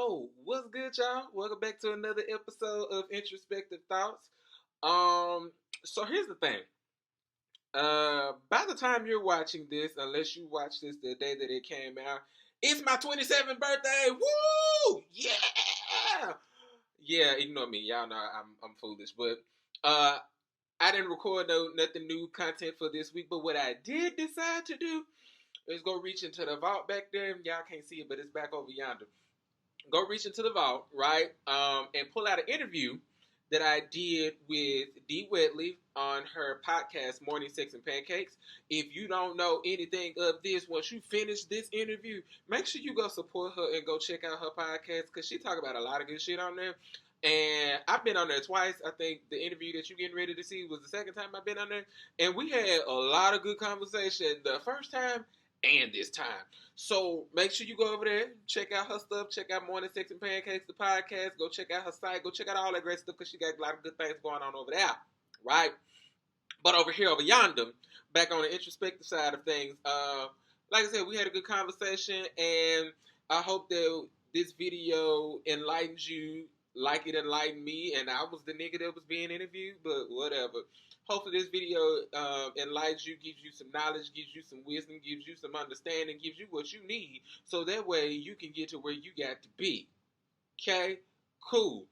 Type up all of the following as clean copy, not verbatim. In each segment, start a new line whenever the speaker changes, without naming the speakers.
Yo, what's good, y'all? Welcome back to another episode of Introspective Thoughts. So here's the thing. By the time you're watching this, unless you watch this the day that it came out, it's my 27th birthday. Woo! Yeah! Yeah, ignore me. Y'all know I'm foolish, but I didn't record nothing new content for this week. But what I did decide to do is go reach into the vault back there. Y'all can't see it, but it's back over yonder. Go reach into the vault, right? And pull out an interview that I did with Dee Wedley on her podcast, Morning Sex and Pancakes. If you don't know anything of this, once you finish this interview, make sure you go support her and go check out her podcast because she talk about a lot of good shit on there. And I've been on there twice. I think the interview that you're getting ready to see was the second time I've been on there. And we had a lot of good conversation the first time and this time. So make sure you go over there, check out her stuff, check out Morning Sex and Pancakes, the podcast, go check out her site, go check out all that great stuff because she got a lot of good things going on over there, right? But over here, over yonder, back on the introspective side of things, like I said, we had a good conversation, and I hope that this video enlightens you like it enlightened me, and I was the nigga that was being interviewed, but whatever. Hopefully this video enlightens you, gives you some knowledge, gives you some wisdom, gives you some understanding, gives you what you need, so that way you can get to where you got to be. Okay? Cool.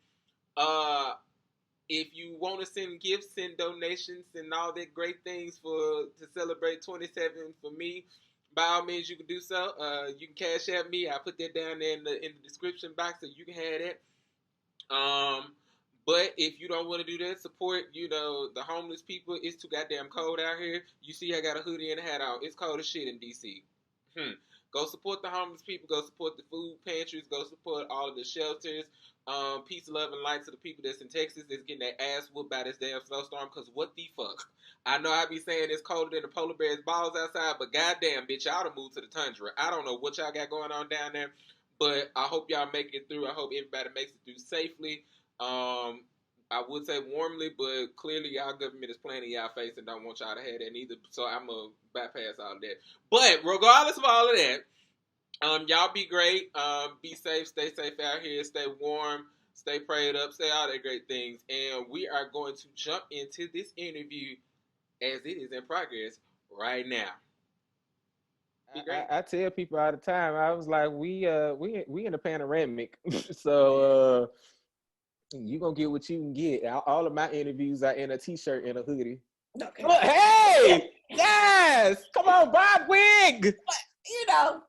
If you want to send gifts, send donations, and all that great things to celebrate 27 for me, by all means you can do so. You can cash at me. I put that down there in the description box so you can have that. But if you don't want to do that, support, the homeless people. It's too goddamn cold out here. You see I got a hoodie and a hat on. It's cold as shit in D.C. Go support the homeless people. Go support the food pantries. Go support all of the shelters. Peace, love, and light to the people that's in Texas that's getting their ass whooped by this damn snowstorm. Because what the fuck? I know I be saying it's colder than the polar bear's balls outside, but goddamn, bitch, y'all done moved to the tundra. I don't know what y'all got going on down there, but I hope y'all make it through. I hope everybody makes it through safely. I would say warmly, but clearly y'all government is playing in y'all face and don't want y'all to have that neither. So I'm going to bypass all of that. But regardless of all of that, y'all be great. Be safe. Stay safe out here. Stay warm. Stay prayed up. Say all that great things. And we are going to jump into this interview as it is in progress right now.
I tell people all the time. I was like, we in a panoramic, so you gonna get what you can get. All of my interviews are in a t-shirt and a hoodie.
Okay.
Well, hey, yes, come on, Bob Wig.
I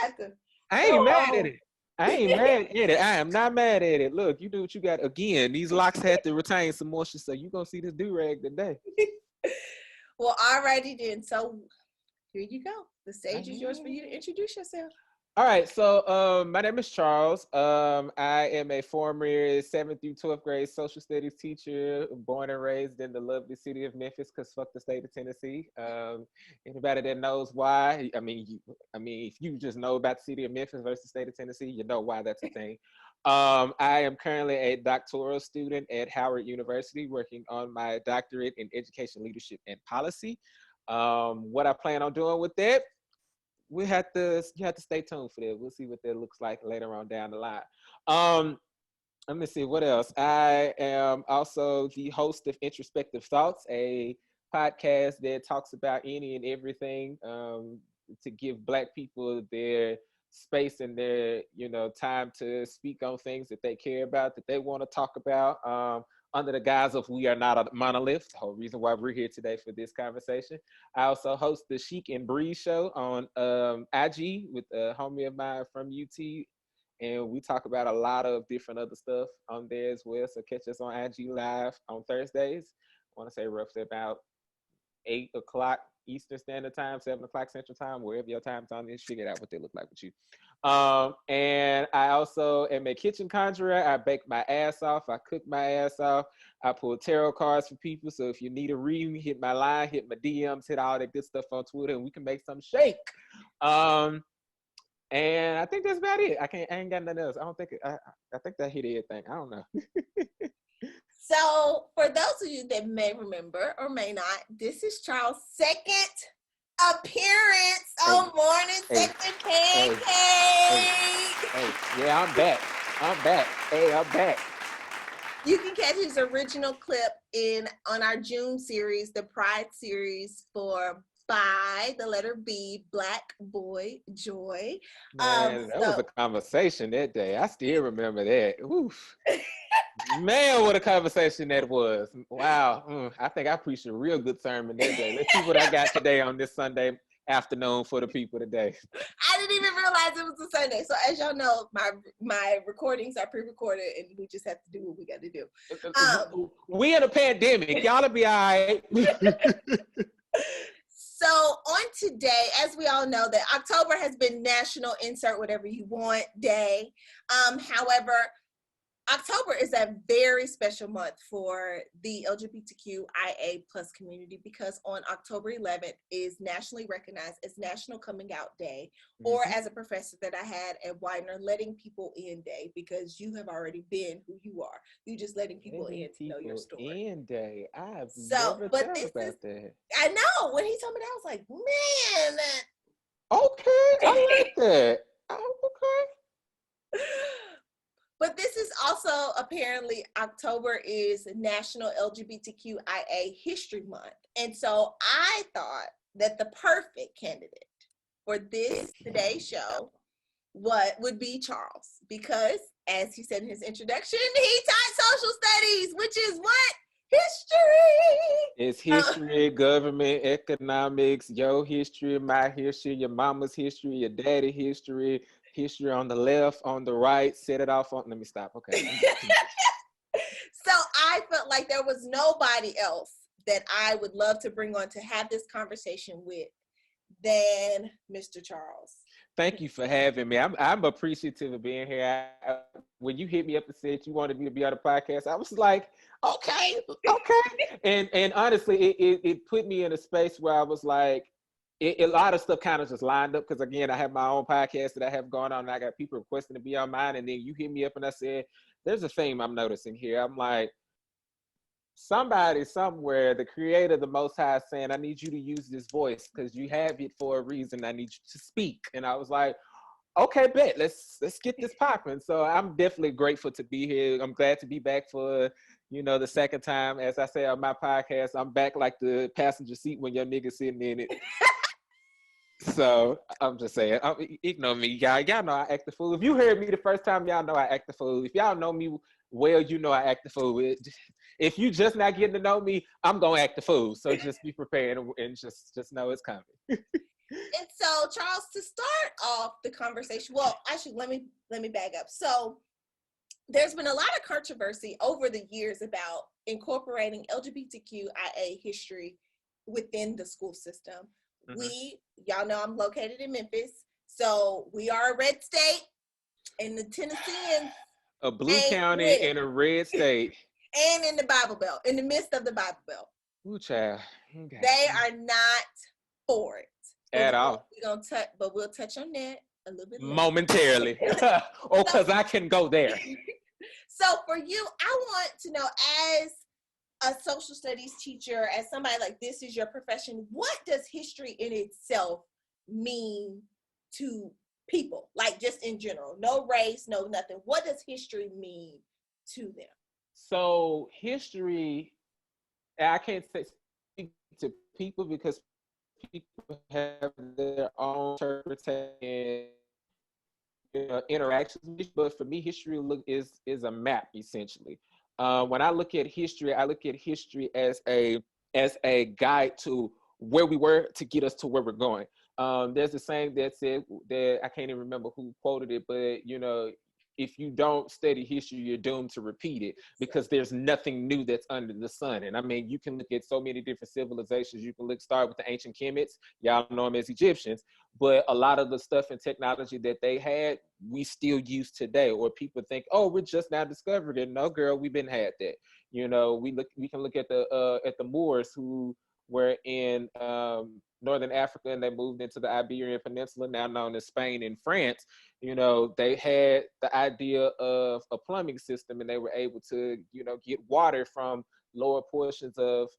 had to.
I ain't mad at it. I ain't mad at it. I am not mad at it. Look, you do what you got. Again, these locks had to retain some moisture, so you gonna see this do-rag today.
Well, alrighty then. So here you go. The stage is yours for you to introduce yourself.
All right, so my name is Charles. I am a former 7th through 12th grade social studies teacher, born and raised in the lovely city of Memphis, because fuck the state of Tennessee. Anybody that knows why, if you just know about the city of Memphis versus the state of Tennessee, you know why that's a thing. I am currently a doctoral student at Howard University, working on my doctorate in education, leadership, and policy. What I plan on doing with that, you have to stay tuned for that. We'll see what that looks like later on down the line. Let me see what else. I am also the host of Introspective Thoughts, a podcast that talks about any and everything to give Black people their space and their time to speak on things that they care about, that they want to talk about. Under the guise of we are not a monolith, the whole reason why we're here today for this conversation. I also host the Chic and Breeze show on IG with a homie of mine from UT, and we talk about a lot of different other stuff on there as well. So catch us on IG Live on Thursdays. I want to say roughly about 8 o'clock Eastern Standard Time, 7 o'clock Central Time, wherever your time zone is. Figure out what they look like with you. And I also am a kitchen conjurer. I bake my ass off. I cook my ass off. I pull tarot cards for people. So if you need a reading, hit my line, hit my DMs, hit all that good stuff on Twitter, and we can make some shake. And I think that's about it. I ain't got nothing else. I think that hit everything. I don't know.
So for those of you that may remember or may not, this is Charles' second appearance on Morning Sex and Pancakes.
Yeah, I'm back. I'm back. Hey, I'm back.
You can catch his original clip on our June series, the Pride series for By the letter B, Black Boy Joy.
Man, that was a conversation that day. I still remember that. Oof. Man, what a conversation that was. Wow. I think I preached a real good sermon that day. Let's see what I got today on this Sunday afternoon for the people today.
I didn't even realize it was a Sunday. So as y'all know, my recordings are pre-recorded and we just have to do what we got to do.
We in a pandemic. Y'all'll be all right.
So on today, as we all know, that October has been National Insert Whatever You Want Day. However, October is a very special month for the LGBTQIA plus community because on October 11th is nationally recognized as National Coming Out Day, or as a professor that I had at Widener, Letting People In Day, because you have already been who you are. You just letting people in to know your story.
In Day. I've never thought about that.
I know. When he told me that, I was like, man.
Okay, I like that. Oh, okay.
But this is also apparently October is National LGBTQIA History Month. And so I thought that the perfect candidate for today's show would be Charles, because as he said in his introduction, he taught social studies, which is what? History.
It's history, government, economics, your history, my history, your mama's history, your daddy history. History on the left, on the right, set it off on. Let me stop. Okay.
So I felt like there was nobody else that I would love to bring on to have this conversation with than Mr. Charles.
Thank you for having me. I'm appreciative of being here. When you hit me up and said you wanted me to be on the podcast, I was like, okay. And honestly, it put me in a space where I was like, a lot of stuff kind of just lined up because, again, I have my own podcast that I have going on and I got people requesting to be on mine. And then you hit me up and I said, there's a theme I'm noticing here. I'm like, somebody somewhere, the creator, the Most High, saying, I need you to use this voice because you have it for a reason. I need you to speak. And I was like, okay, bet. Let's get this popping. So I'm definitely grateful to be here. I'm glad to be back for, the second time. As I say on my podcast, I'm back like the passenger seat when your nigga sitting in it. So I'm just saying, ignore me, y'all. Y'all know I act the fool. If you heard me the first time, y'all know I act the fool. If y'all know me well, you know I act the fool. If you just not getting to know me, I'm gonna act the fool. So just be prepared and just know it's coming.
And so, Charles, to start off the conversation, well, actually, let me back up. So there's been a lot of controversy over the years about incorporating LGBTQIA history within the school system. Y'all know I'm located in Memphis, so we are a red state, and the Tennesseans
a blue county and a red state,
and in the Bible Belt, in the midst of the Bible Belt.
Ooh, child.
Okay. They are not for it
at all.
We'll touch on that a little bit later.
Momentarily. Because I can go there.
So for you, I want to know, as a social studies teacher, as somebody like this is your profession, what does history in itself mean to people? Like, just in general, no race, no nothing. What does history mean to them?
So history, I can't speak to people because people have their own interpretation, interactions. But for me, history is a map, essentially. When I look at history, I look at history as a guide to where we were to get us to where we're going. There's a saying that said that I can't even remember who quoted it, but if you don't study history, you're doomed to repeat it because there's nothing new that's under the sun. And I mean, you can look at so many different civilizations. You can start with the ancient Kemites. Y'all know them as Egyptians. But a lot of the stuff and technology that they had, we still use today. Or people think, oh, we're just now discovering it. No, girl, we've been had that. We can look at the Moors who were in Northern Africa and they moved into the Iberian Peninsula, now known as Spain and France. They had the idea of a plumbing system and they were able to, get water from lower portions of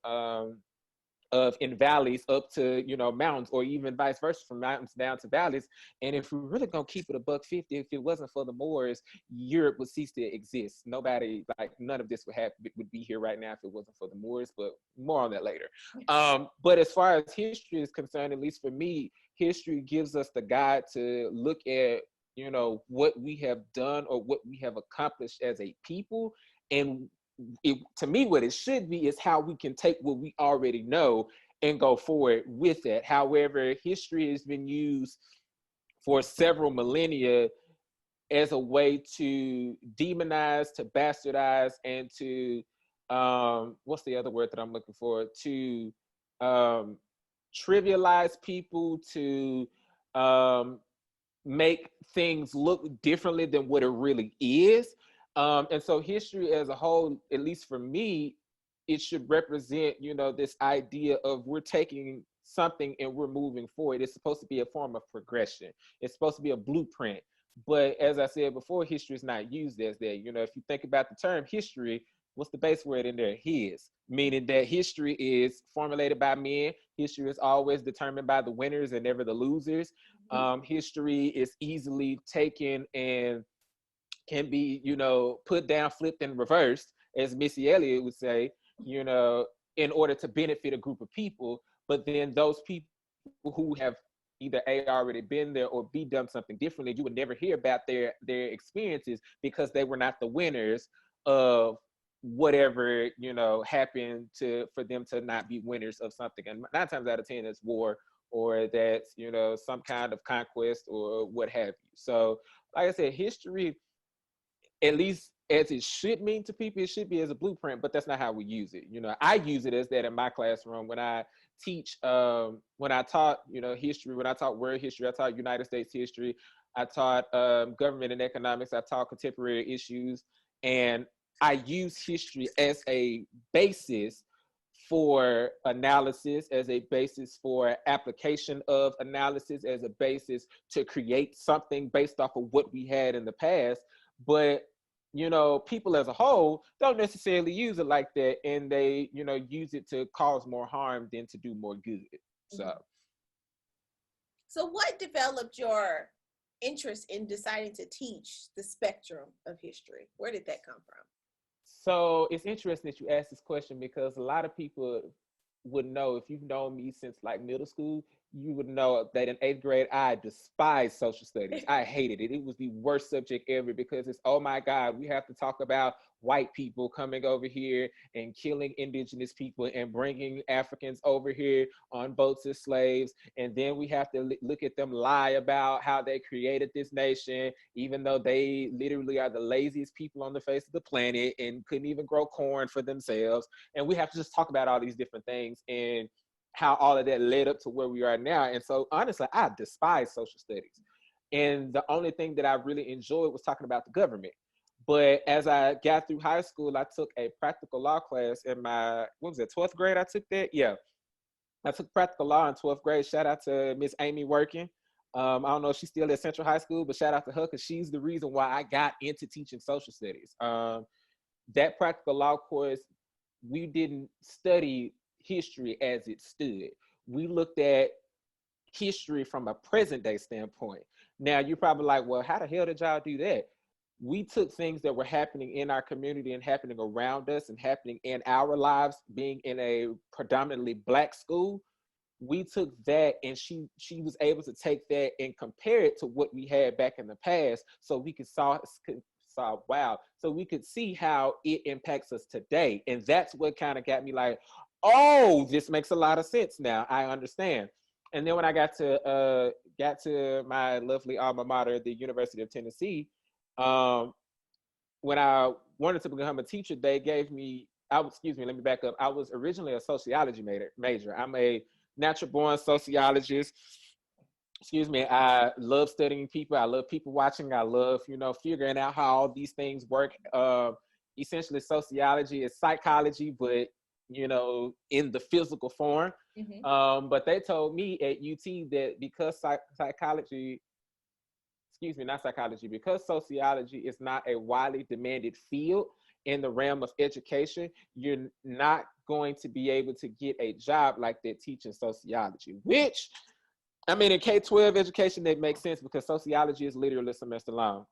in valleys up to, you know, mountains, or even vice versa, from mountains down to valleys. And if we're really gonna keep it $1.50, if it wasn't for the Moors, Europe would cease to exist. Nobody, like, none of this would be here right now if it wasn't for the Moors, but more on that later. But as far as history is concerned, at least for me, history gives us the guide to look at, you know, what we have done or what we have accomplished as a people. And to me, what it should be is how we can take what we already know and go forward with it. However, history has been used for several millennia as a way to demonize, to bastardize, and to what's the other word that I'm looking for? To trivialize people, to make things look differently than what it really is. And so history as a whole, at least for me, it should represent, you know, this idea of we're taking something and we're moving forward. It's supposed to be a form of progression. It's supposed to be a blueprint. But as I said before, history is not used as that. You know, if you think about the term history, what's the base word in there? His, meaning that history is formulated by men. History is always determined by the winners and never the losers. History is easily taken and can be, you know, put down, flipped, and reversed, as Missy Elliott would say, you know, in order to benefit a group of people. But then those people who have either A, already been there, or B, done something differently, you would never hear about their experiences because they were not the winners of whatever, you know, happened for them to not be winners of something. And 9 times out of 10, it's war, or that's, you know, some kind of conquest or what have you. So like I said, history, at least as it should mean to people, it should be as a blueprint, but that's not how we use it. You know, I use it as that in my classroom when I teach, when I taught, you know, history, when I taught world history, I taught United States history, I taught government and economics, I taught contemporary issues, and I use history as a basis for analysis, as a basis for application of analysis, as a basis to create something based off of what we had in the past. But, you know, people as a whole don't necessarily use it like that, and they, you know, use it to cause more harm than to do more good.
So what developed your interest in deciding to teach the spectrum of history? Where did that come from?
So it's interesting that you asked this question, because a lot of people would know, if you've known me since like middle school, you would know that in 8th grade, I despised social studies. I hated it. It was the worst subject ever, because it's, oh my God, we have to talk about white people coming over here and killing indigenous people and bringing Africans over here on boats as slaves. And then we have to look at them lie about how they created this nation, even though they literally are the laziest people on the face of the planet and couldn't even grow corn for themselves. And we have to just talk about all these different things and how all of that led up to where we are now. And so honestly, I despise social studies. And the only thing that I really enjoyed was talking about the government. But as I got through high school, I took a practical law class in my, what was it, 12th grade I took that? Yeah. I took practical law in 12th grade. Shout out to Miss Amy Working. I don't know if she's still at Central High School, but shout out to her, because she's the reason why I got into teaching social studies. That practical law course, we didn't study history as it stood. We looked at history from a present day standpoint. Now, you're probably like, well, how the hell did y'all do that? We took things that were happening in our community and happening around us and happening in our lives, being in a predominantly Black school. We took that, and she was able to take that and compare it to what we had back in the past, so we could so we could see how it impacts us today. And that's what kind of got me like, oh, this makes a lot of sense now. I understand. And then when I got to my lovely alma mater, the University of Tennessee, when I wanted to become a teacher, they gave me, excuse me, let me back up. I was originally a sociology major. I'm a natural born sociologist. Excuse me. I love studying people. I love people watching. I love, you know, figuring out how all these things work. Essentially, sociology is psychology, but, you know, in the physical form. Mm-hmm. But they told me at UT that because because sociology is not a widely demanded field, in the realm of education, you're not going to be able to get a job like that teaching sociology, which, I mean, in K-12 education, that makes sense because sociology is literally a semester long.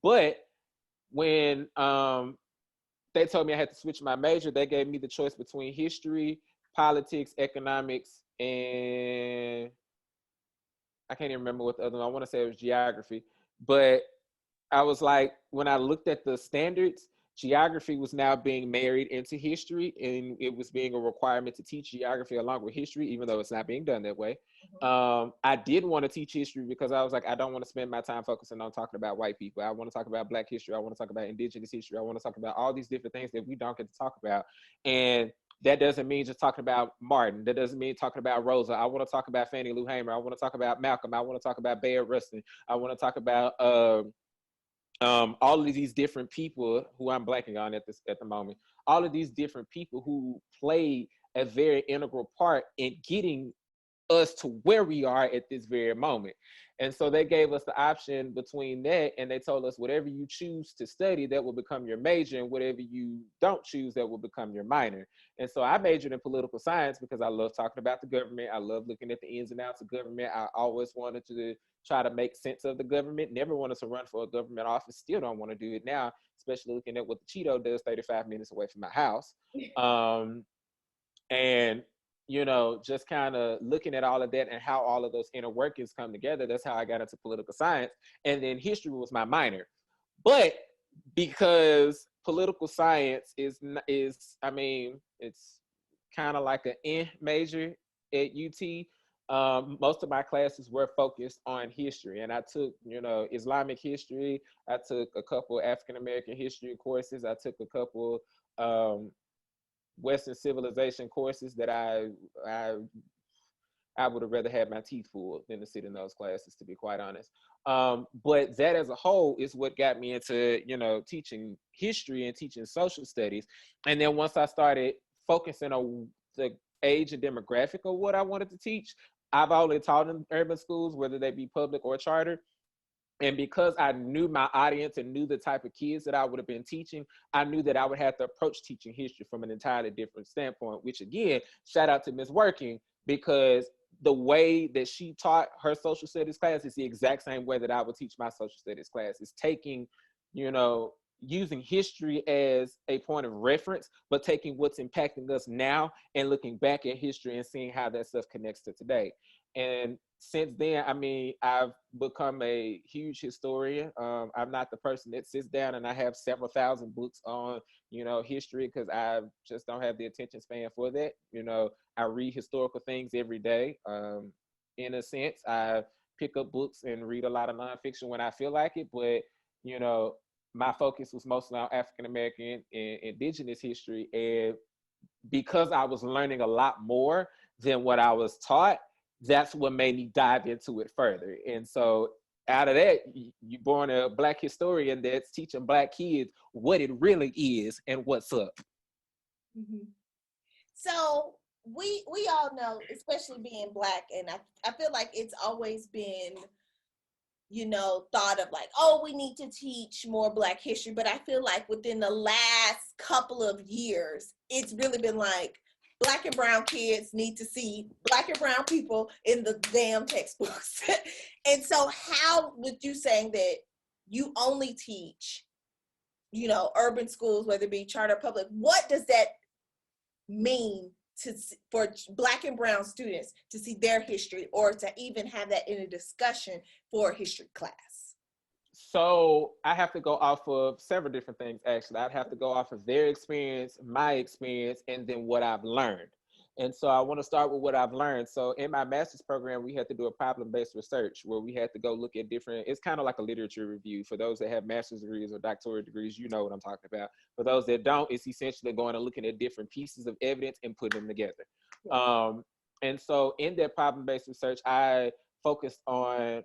But when they told me I had to switch my major, they gave me the choice between history, politics, economics, and I can't even remember what the other one, I want to say it was geography. But I was like, when I looked at the standards, geography was now being married into history, and it was being a requirement to teach geography along with history, even though it's not being done that way. I did want to teach history because I was like, I don't want to spend my time focusing on talking about white people. I want to talk about Black history. I want to talk about Indigenous history. I want to talk about all these different things that we don't get to talk about. And that doesn't mean just talking about Martin. That doesn't mean talking about Rosa. I want to talk about Fannie Lou Hamer. I want to talk about Malcolm. I want to talk about Bayard Rustin. I want to talk about all of these different people who I'm blanking on at the moment. All of these different people who played a very integral part in getting us to where we are at this very moment. And so they gave us the option between that, and they told us whatever you choose to study, that will become your major, and whatever you don't choose, that will become your minor. And so I majored in political science because I love talking about the government. I love looking at the ins and outs of government. I always wanted to try to make sense of the government. Never wanted to run for a government office. Still don't want to do it now, especially looking at what the Cheeto does 35 minutes away from my house. And you know, just kind of looking at all of that and how all of those inner workings come together. That's how I got into political science. And then history was my minor. But because political science is I mean, it's kind of like an major at UT. Most of my classes were focused on history, and I took, you know, Islamic history. I took a couple African American history courses. I took a couple Western civilization courses that I would have rather had my teeth pulled than to sit in those classes, to be quite honest. But that as a whole is what got me into, you know, teaching history and teaching social studies. And then once I started focusing on the age and demographic of what I wanted to teach, I've only taught in urban schools, whether they be public or charter. And because I knew my audience and knew the type of kids that I would have been teaching, I knew that I would have to approach teaching history from an entirely different standpoint, which again, shout out to Ms. Working, because the way that she taught her social studies class is the exact same way that I would teach my social studies class. It's taking, you know, using history as a point of reference, but taking what's impacting us now and looking back at history and seeing how that stuff connects to today. And since then, I mean, I've become a huge historian. I'm not the person that sits down and I have several thousand books on, you know, history, because I just don't have the attention span for that. You know, I read historical things every day. In a sense, I pick up books and read a lot of nonfiction when I feel like it. But, you know, my focus was mostly on African American and Indigenous history. And because I was learning a lot more than what I was taught, that's what made me dive into it further. And so out of that, you born a Black historian that's teaching Black kids what it really is and what's up.
So we all know, especially being Black, and I feel like it's always been, you know, thought of like, oh, we need to teach more Black history. But I feel like within the last couple of years, it's really been like, Black and brown kids need to see Black and brown people in the damn textbooks. And so how, with you saying that you only teach, you know, urban schools, whether it be charter or public, what does that mean for Black and brown students to see their history, or to even have that in a discussion for a history class?
So I have to go off of several different things, actually. I'd have to go off of their experience, my experience, and then what I've learned. And so I want to start with what I've learned. So in my master's program, we had to do a problem-based research where we had to go look at different, it's kind of like a literature review. For those that have master's degrees or doctorate degrees, you know what I'm talking about. For those that don't, it's essentially going and looking at different pieces of evidence and putting them together. And so in that problem-based research, I focused on,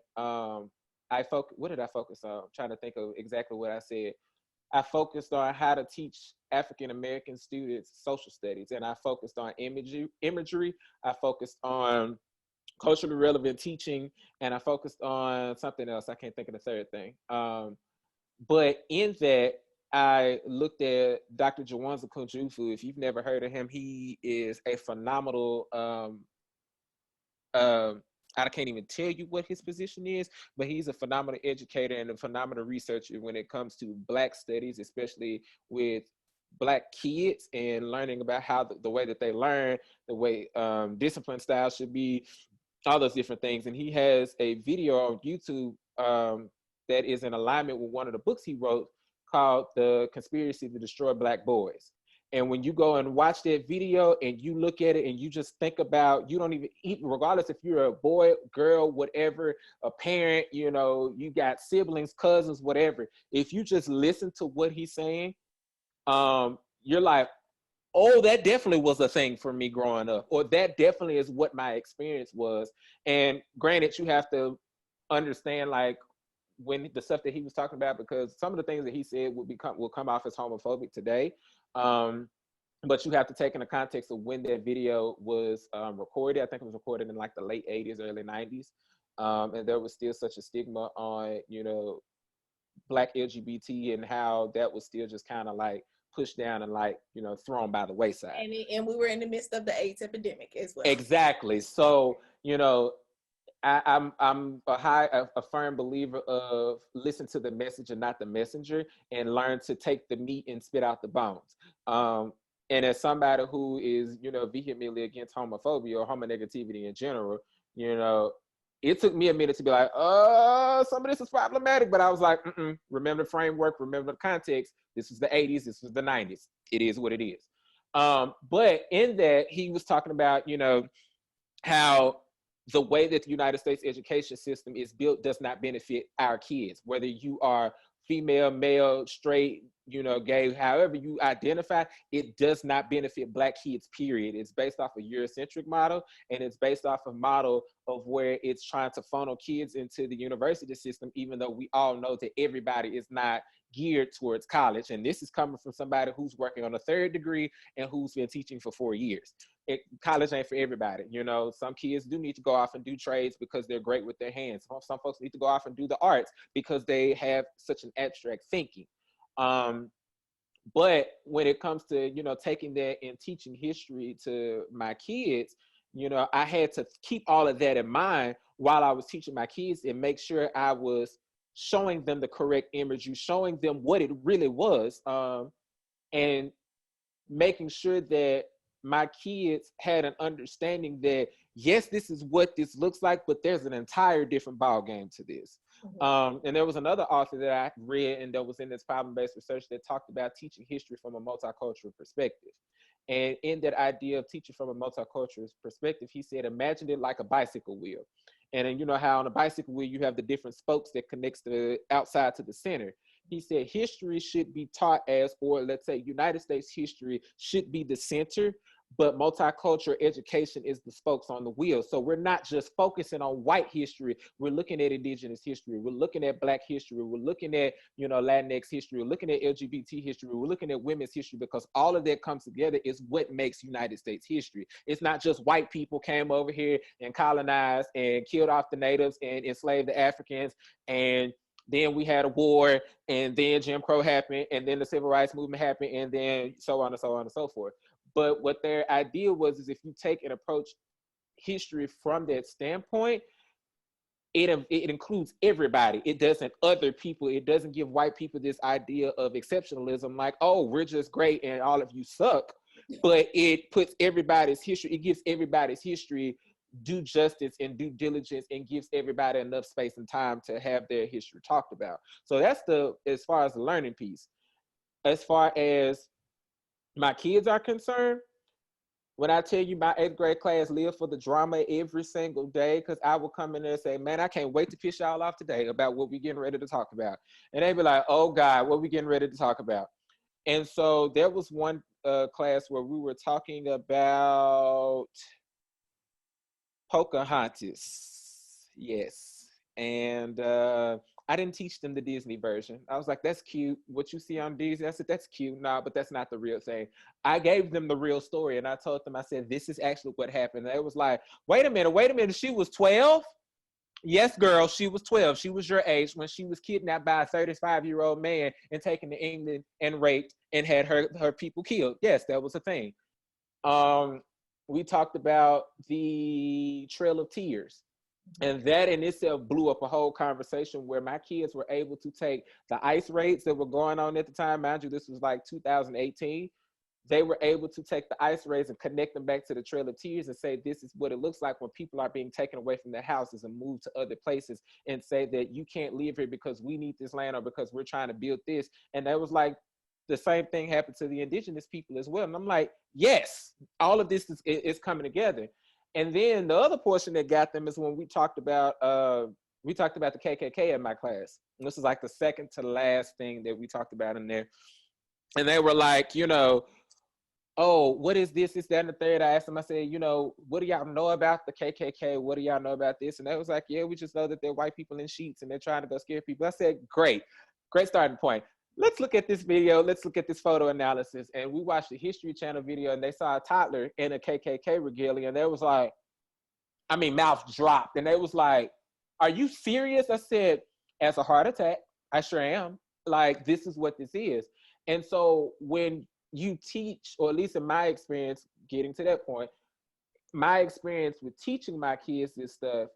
what did I focus on? I'm trying to think of exactly what I said. I focused on how to teach African American students social studies, and I focused on imagery. I focused on culturally relevant teaching, and I focused on something else. I can't think of the third thing. But in that, I looked at Dr. Jawanza Kunjufu. If you've never heard of him, he is a phenomenal I can't even tell you what his position is, but he's a phenomenal educator and a phenomenal researcher when it comes to Black studies, especially with Black kids and learning about how the way that they learn, the way discipline style should be, all those different things. And he has a video on YouTube that is in alignment with one of the books he wrote called The Conspiracy to Destroy Black Boys. And when you go and watch that video and you look at it and you just think about, you don't even, regardless if you're a boy, girl, whatever, a parent, you know, you got siblings, cousins, whatever. If you just listen to what he's saying, you're like, oh, that definitely was a thing for me growing up, or that definitely is what my experience was. And granted, you have to understand, like, when the stuff that he was talking about, because some of the things that he said will come off as homophobic today. But you have to take in the context of when that video was recorded. I think it was recorded in like the late 80s, early 90s. And there was still such a stigma on, you know, Black LGBT, and how that was still just kind of like pushed down and like, you know, thrown by the wayside.
And we were in the midst of the AIDS epidemic as well.
Exactly. So, you know, I'm a firm believer of listen to the message and not the messenger, and learn to take the meat and spit out the bones. And as somebody who is, you know, vehemently against homophobia or homonegativity in general, you know, it took me a minute to be like, some of this is problematic, but I was like, remember the framework, remember the context. This was the 80s, this was the 90s. It is what it is. But in that, he was talking about, you know, how the way that the United States education system is built does not benefit our kids, whether you are female, male, straight, you know, gay, however you identify, it does not benefit Black kids, period. It's based off a Eurocentric model, and it's based off a model of where it's trying to funnel kids into the university system, even though we all know that everybody is not geared towards college. And this is coming from somebody who's working on a 3rd degree and who's been teaching for 4 years. College ain't for everybody. You know, some kids do need to go off and do trades because they're great with their hands. Some folks need to go off and do the arts because they have such an abstract thinking. But when it comes to, you know, taking that and teaching history to my kids, you know, I had to keep all of that in mind while I was teaching my kids, and make sure I was showing them the correct imagery, showing them what it really was, and making sure that my kids had an understanding that, yes, this is what this looks like, but there's an entire different ball game to this. And there was another author that I read and that was in this problem-based research that talked about teaching history from a multicultural perspective. And in that idea of teaching from a multicultural perspective, he said, imagine it like a bicycle wheel. And then, you know how on a bicycle wheel, you have the different spokes that connects the outside to the center. He said history should be taught as, or let's say United States history should be the center, but multicultural education is the spokes on the wheel. So we're not just focusing on white history. We're looking at indigenous history. We're looking at Black history. We're looking at, you know, Latinx history. We're looking at LGBT history. We're looking at women's history, because all of that comes together is what makes United States history. It's not just white people came over here and colonized and killed off the natives and enslaved the Africans, and then we had a war, and then Jim Crow happened, and then the Civil Rights Movement happened, and then so on and so on and so forth. But what their idea was is if you take and approach history from that standpoint, it includes everybody. It doesn't other people. It doesn't give white people this idea of exceptionalism, like, oh, we're just great and all of you suck. But it puts everybody's history, it gives everybody's history due justice and due diligence, and gives everybody enough space and time to have their history talked about. So that's as far as the learning piece. As far as my kids are concerned, when I tell you my 8th grade class lived for the drama every single day, because I would come in there and say, man, I can't wait to piss y'all off today about what we're getting ready to talk about. And they'd be like, oh God, what we getting ready to talk about? And so there was one class where we were talking about Pocahontas. Yes. And I didn't teach them the Disney version. I was like, that's cute. What you see on Disney, I said, that's cute. Nah, but that's not the real thing. I gave them the real story, and I told them, I said, this is actually what happened. And they was like, wait a minute, she was 12? Yes, girl, she was 12. She was your age when she was kidnapped by a 35-year-old man and taken to England and raped and had her people killed. Yes, that was a thing. Um, we talked about the Trail of Tears. And that in itself blew up a whole conversation where my kids were able to take the ICE raids that were going on at the time. Mind you, this was like 2018. They were able to take the ICE raids and connect them back to the Trail of Tears and say, this is what it looks like when people are being taken away from their houses and moved to other places, and say that you can't live here because we need this land or because we're trying to build this. And that was like, the same thing happened to the indigenous people as well. And I'm like, yes, all of this is coming together. And then the other portion that got them is when we talked about the KKK in my class. And this is like the second to last thing that we talked about in there. And they were like, oh, what is this, that, and the third. I asked them, I said, what do y'all know about the KKK? What do y'all know about this? And they was like, yeah, we just know that they're white people in sheets and they're trying to go scare people. I said, great starting point. Let's look at this video. Let's look at this photo analysis. And we watched the History Channel video and they saw a toddler in a KKK regalia. And they was like, mouth dropped. And they was like, are you serious? I said, as a heart attack, I sure am. Like, this is what this is. And so when you teach, or at least in my experience, getting to that point, my experience with teaching my kids this stuff,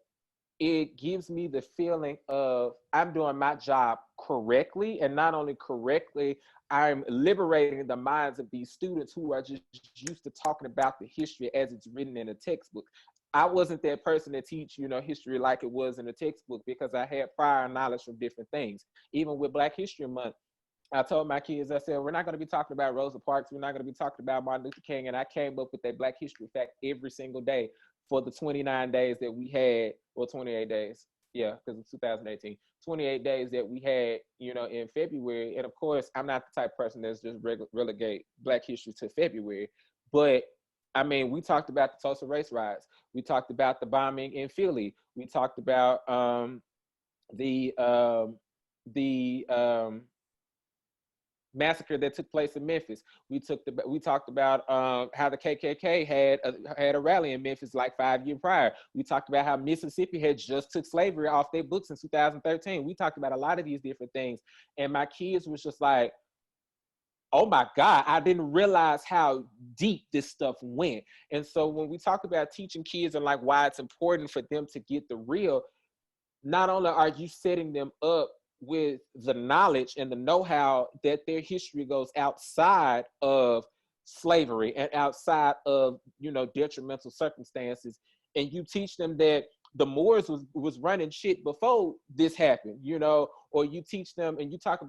it gives me the feeling of I'm doing my job correctly. And not only correctly, I'm liberating the minds of these students who are just used to talking about the history as it's written in a textbook. I wasn't that person to teach, history like it was in a textbook, because I had prior knowledge from different things. Even with Black History Month, I told my kids, I said, we're not going to be talking about Rosa Parks. We're not going to be talking about Martin Luther King. And I came up with that Black history fact every single day for the 29 days that we had, or 28 days. Yeah, because it's 2018. 28 days that we had, in February. And of course, I'm not the type of person that's just relegate Black history to February. But we talked about the Tulsa race riots. We talked about the bombing in Philly. We talked about the massacre that took place in Memphis. We talked about how the KKK had a rally in Memphis like 5 years prior. We talked about how Mississippi had just took slavery off their books in 2013. We talked about a lot of these different things, and my kids was just like, oh my God, I didn't realize how deep this stuff went. And so when we talk about teaching kids and like why it's important for them to get the real, not only are you setting them up with the knowledge and the know-how that their history goes outside of slavery and outside of, detrimental circumstances, and you teach them that the Moors was running shit before this happened, or you teach them and you talk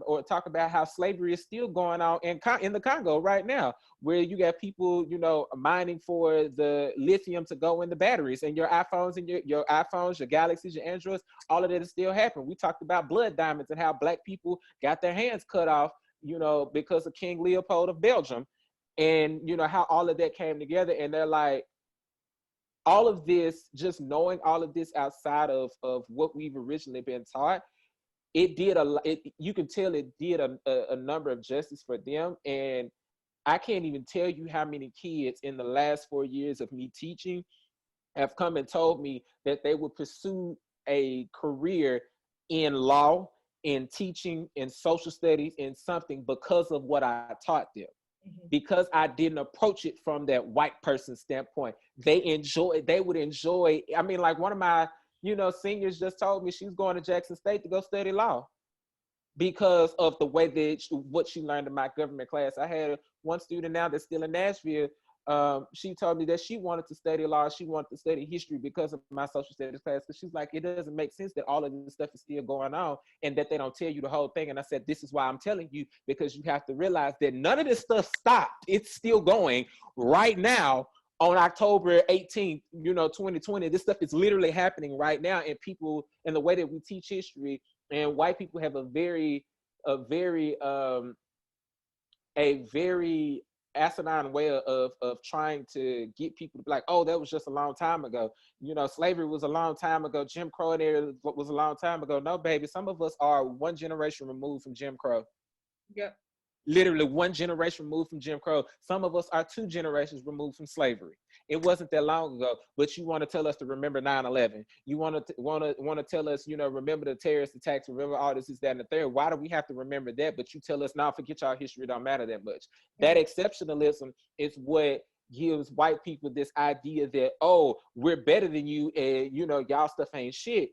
about how slavery is still going on in the Congo right now, where you got people, mining for the lithium to go in the batteries and your iPhones and your iPhones, your Galaxies, your Androids, all of that is still happening. We talked about blood diamonds and how Black people got their hands cut off, because of King Leopold of Belgium, and how all of that came together. And they're like, all of this, just knowing all of this outside of what we've originally been taught, you can tell it did a number of justice for them. And I can't even tell you how many kids in the last 4 years of me teaching have come and told me that they would pursue a career in law, in teaching, in social studies, in something because of what I taught them. Because I didn't approach it from that white person standpoint. They would enjoy. Like one of my, seniors just told me she's going to Jackson State to go study law because of the way that what she learned in my government class. I had one student now that's still in Nashville. She told me that she wanted to study law. She wanted to study history because of my social studies class. Because she's like, it doesn't make sense that all of this stuff is still going on and that they don't tell you the whole thing. And I said, this is why I'm telling you, because you have to realize that none of this stuff stopped. It's still going right now on October 18th, 2020. This stuff is literally happening right now. And people, and the way that we teach history, and white people have a very asinine way of trying to get people to be like, oh, that was just a long time ago. Slavery was a long time ago. Jim Crow was a long time ago. No, baby, some of us are one generation removed from Jim Crow.
Yep.
literally one generation removed from Jim Crow. Some of us are 2 generations removed from slavery. It wasn't that long ago, but you want to tell us to remember 9/11. You want to tell us, remember the terrorist attacks, remember all this, that, and the third. Why do we have to remember that? But you tell us, now forget y'all history, it don't matter that much. That exceptionalism is what gives white people this idea that, oh, we're better than you, and y'all stuff ain't shit.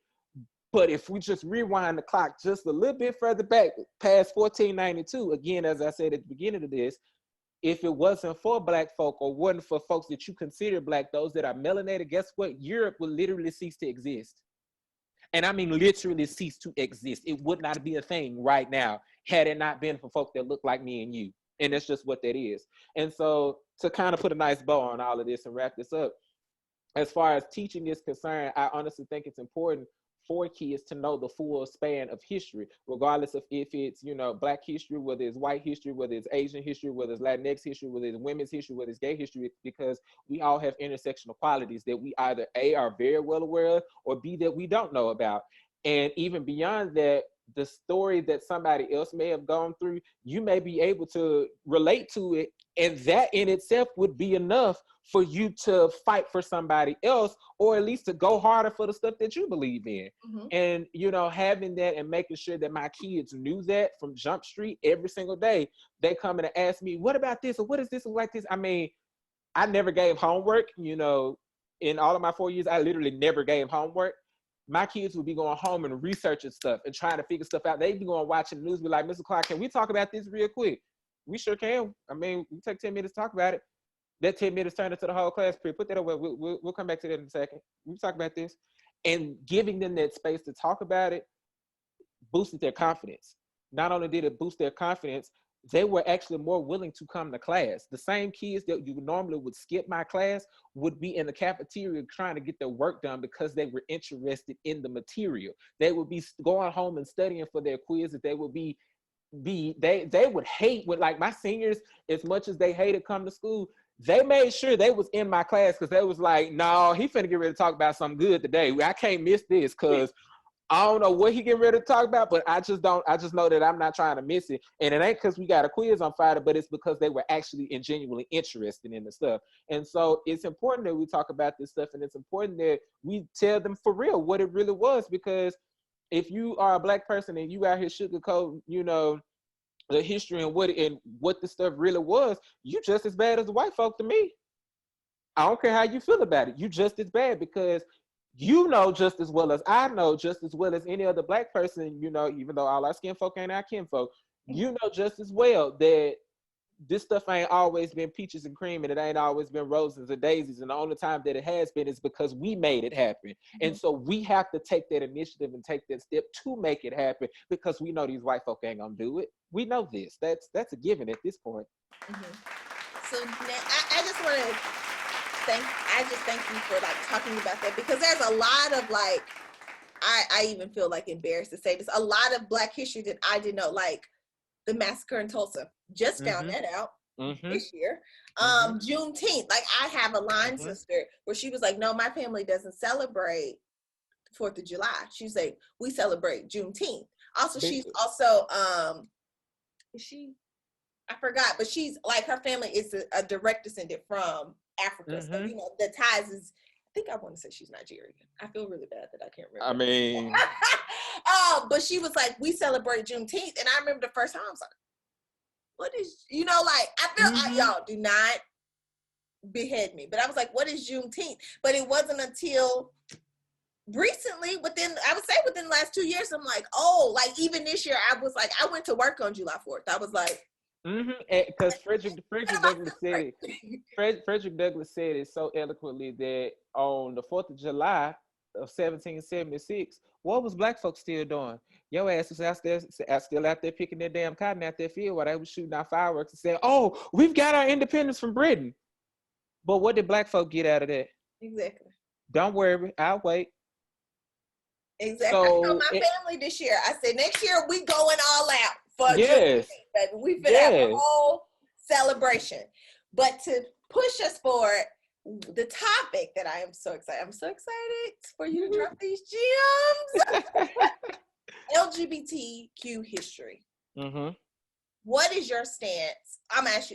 But if we just rewind the clock just a little bit further back, past 1492, again, as I said at the beginning of this, if it wasn't for Black folk or wasn't for folks that you consider Black, those that are melanated, guess what? Europe would literally cease to exist. And I mean literally cease to exist. It would not be a thing right now had it not been for folk that look like me and you. And that's just what that is. And so to kind of put a nice bow on all of this and wrap this up, as far as teaching is concerned, I honestly think it's important for kids to know the full span of history, regardless of if it's, Black history, whether it's white history, whether it's Asian history, whether it's Latinx history, whether it's women's history, whether it's gay history, because we all have intersectional qualities that we either A, are very well aware of, or B, that we don't know about. And even beyond that, the story that somebody else may have gone through, you may be able to relate to it, and that in itself would be enough for you to fight for somebody else, or at least to go harder for the stuff that you believe in.
Mm-hmm.
And, having that and making sure that my kids knew that from Jump Street every single day, they come in and ask me, what about this? Or what is this? Or like this? I mean, I never gave homework, in all of my 4 years, I literally never gave homework. My kids would be going home and researching stuff and trying to figure stuff out. They'd be going watching the news, be like, Mr. Clark, can we talk about this real quick? We sure can. I mean, we take 10 minutes to talk about it. That 10 minutes turned into the whole class period. Put that away. We'll come back to that in a second. We'll talk about this. And giving them that space to talk about it boosted their confidence. Not only did it boost their confidence, they were actually more willing to come to class. The same kids that you normally would skip my class would be in the cafeteria trying to get their work done because they were interested in the material. They would be going home and studying for their quizzes. They would they would hate when, like, my seniors, as much as they hated coming to school, they made sure they was in my class because they was like, no, he finna get ready to talk about something good today. I can't miss this because I don't know what he getting ready to talk about, but I just know that I'm not trying to miss it. And it ain't because we got a quiz on Friday, but it's because they were actually genuinely interested in the stuff. And so it's important that we talk about this stuff, and it's important that we tell them for real what it really was, because if you are a Black person and you out here sugarcoat, the history and what the stuff really was, you just as bad as the white folk to me. I don't care how you feel about it. You just as bad, because you know just as well as I know, just as well as any other Black person, even though all our skin folk ain't our kinfolk, you know just as well that this stuff ain't always been peaches and cream, and it ain't always been roses and daisies. And the only time that it has been is because we made it happen. Mm-hmm. And so we have to take that initiative and take that step to make it happen, because we know these white folk ain't gonna do it. We know this. That's a given at this point.
Mm-hmm. So now I just want to thank you for talking about that, because there's a lot of I even feel embarrassed to say this, a lot of Black history that I didn't know, like the massacre in Tulsa. Just found that out this year. Juneteenth. I have a line sister where she was like, no, my family doesn't celebrate 4th of July. She's like, we celebrate Juneteenth. Also, she's also, is she? I forgot, but she's her family is a direct descendant from Africa. So, the ties is, I think I want to say she's Nigerian. I feel really bad that I can't remember.
I mean.
But she was like, we celebrate Juneteenth. And I remember the first time I was like, what is, I feel y'all do not behead me. But I was like, what is Juneteenth? But it wasn't until recently, within the last 2 years, I'm like, oh, even this year, I was like, I went to work on July 4th. I was like,
because Frederick Douglass said it. Frederick Douglass said it so eloquently that on the 4th of July of 1776, what was Black folks still doing? Your ass was still out there picking their damn cotton out their field while they was shooting out fireworks and saying, "Oh, we've got our independence from Britain." But what did Black folk get out of that?
Exactly.
Don't worry, I'll wait.
Exactly. So, I told my family this year, I said, next year we going all out for Juneteenth, baby. We finna have a whole celebration. But to push us forward, the topic that I am so excited. I'm so excited for you to drop these gems. LGBTQ history. what is your stance? I'm gonna ask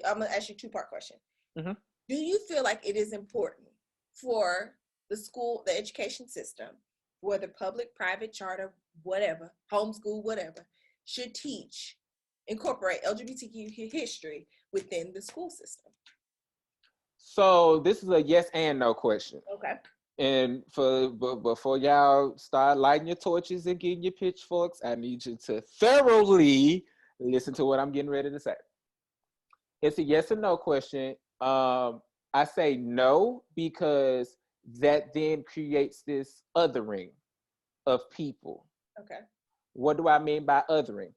you a two-part question.
Mm-hmm.
Do you feel like it is important for the education system, whether public, private, charter, whatever, homeschool, whatever, should incorporate LGBTQ history within the school system?
So this is a yes and no question.
Okay.
And before y'all start lighting your torches and getting your pitchforks, I need you to thoroughly listen to what I'm getting ready to say. It's a yes or no question. I say no because that then creates this othering of people.
Okay.
What do I mean by othering?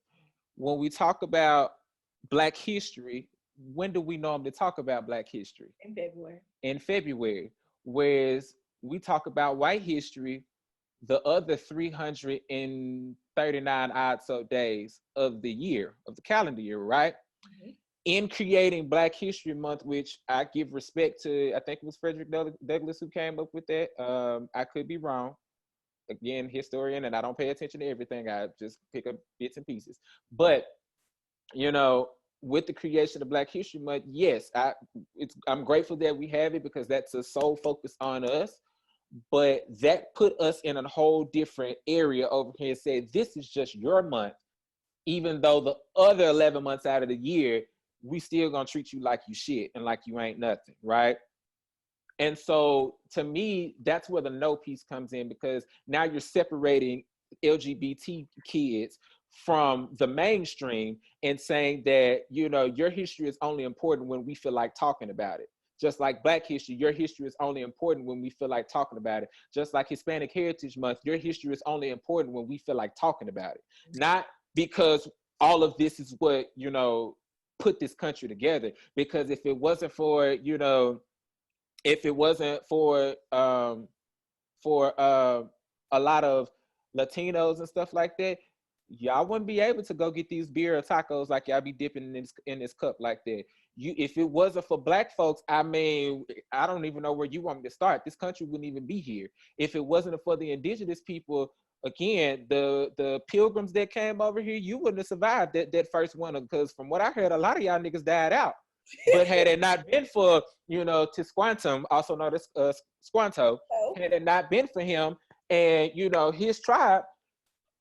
When we talk about Black history, when do we normally talk about Black history?
In February. In
February. Whereas we talk about white history the other 339 odd so days of the year, of the calendar year, right? Mm-hmm. In creating Black History Month, which I give respect to, I think it was Frederick Douglass who came up with that. I could be wrong. Again, historian, and I don't pay attention to everything. I just pick up bits and pieces. But, you know, with the creation of Black History Month, yes, I'm grateful that we have it because that's a sole focus on us. But that put us in a whole different area over here and said, this is just your month. Even though the other 11 months out of the year, we still gonna treat you like you shit and like you ain't nothing, right? And so to me, that's where the no piece comes in, because now you're separating LGBT kids from the mainstream and saying that, you know, your history is only important when we feel like talking about it. Just like Black history, your history is only important when we feel like talking about it. Just like Hispanic Heritage Month, your history is only important when we feel like talking about it. Not because all of this is what, you know, put this country together. Because if it wasn't for, you know, if it wasn't for a lot of Latinos and stuff like that, y'all wouldn't be able to go get these beer or tacos like y'all be dipping in this cup like that. If it wasn't for Black folks, I mean, I don't even know where you want me to start. This country wouldn't even be here. If it wasn't for the indigenous people, again, the pilgrims that came over here, you wouldn't have survived that first winter, because from what I heard, a lot of y'all niggas died out. But had it not been for, you know, Tisquantum, also known as Squanto, had it not been for him and, you know, his tribe,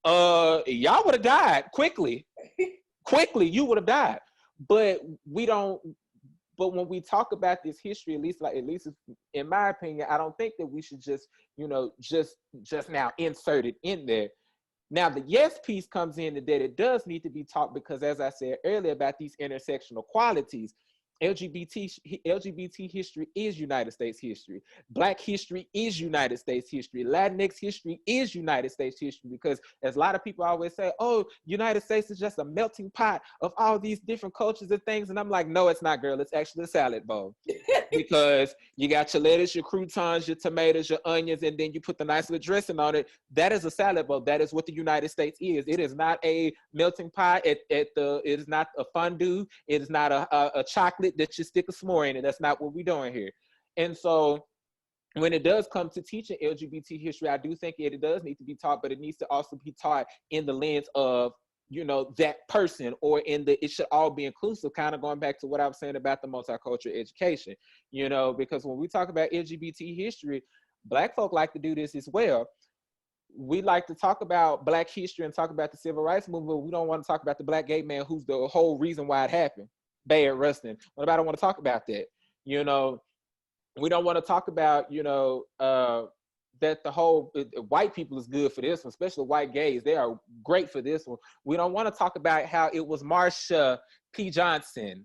y'all would have died quickly. Quickly, you would have died. But but when we talk about this history, at least in my opinion, I don't think that we should just, you know, just now insert it in there. Now, the yes piece comes in that it does need to be taught because, as I said earlier, about these intersectional qualities, LGBT history is United States history. Black history is United States history. Latinx history is United States history, because as a lot of people always say, oh, United States is just a melting pot of all these different cultures and things. And I'm like, no, it's not, girl. It's actually a salad bowl. Because you got your lettuce, your croutons, your tomatoes, your onions, and then you put the nice little dressing on it. That is a salad bowl. That is what the United States is. It is not a melting pot. It is not a fondue. It is not a chocolate that you stick a s'more in it. That's not what we're doing here. And so when it does come to teaching LGBT history, I do think it does need to be taught, but it needs to also be taught in the lens of, you know, that person, or it should all be inclusive, kind of going back to what I was saying about the multicultural education, you know, because when we talk about LGBT history, Black folk like to do this as well. We like to talk about Black history and talk about the civil rights movement. We don't want to talk about the Black gay man who's the whole reason why it happened. Bayard Rustin. Nobody want to talk about that. You know, we don't want to talk about, you know, that the whole white people is good for this one, especially white gays. They are great for this one. We don't want to talk about how it was Marsha P. Johnson.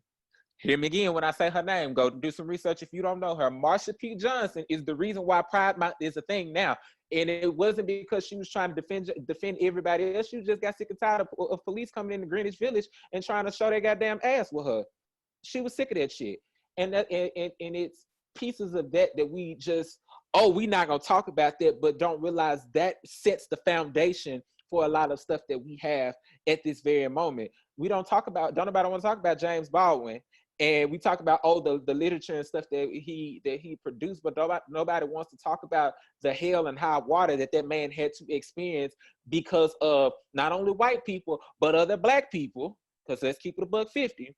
Hear me again when I say her name. Go do some research if you don't know her. Marsha P. Johnson is the reason why Pride Month is a thing now. And it wasn't because she was trying to defend everybody else. She just got sick and tired of police coming into Greenwich Village and trying to show their goddamn ass with her. She was sick of that shit. And it's pieces of that we just, oh, we not gonna talk about that, but don't realize that sets the foundation for a lot of stuff that we have at this very moment. Don't nobody want to talk about James Baldwin. And we talk about, oh, the literature and stuff that he produced, but nobody wants to talk about the hell and high water that man had to experience because of not only white people, but other Black people because let's keep it $1.50.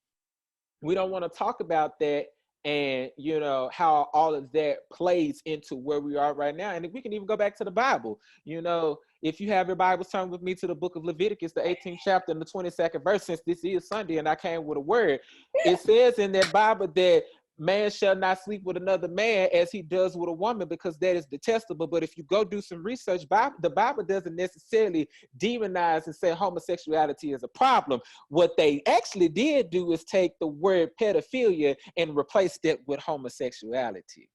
We don't want to talk about that and, you know, how all of that plays into where we are right now. And if we can even go back to the Bible, you know, if you have your Bibles, turn with me to the book of Leviticus, the 18th chapter and the 22nd verse, since this is Sunday and I came with a word. It says in that Bible that man shall not sleep with another man as he does with a woman, because that is detestable. But if you go do some research, the Bible doesn't necessarily demonize and say homosexuality is a problem. What they actually did do is take the word pedophilia and replace it with homosexuality.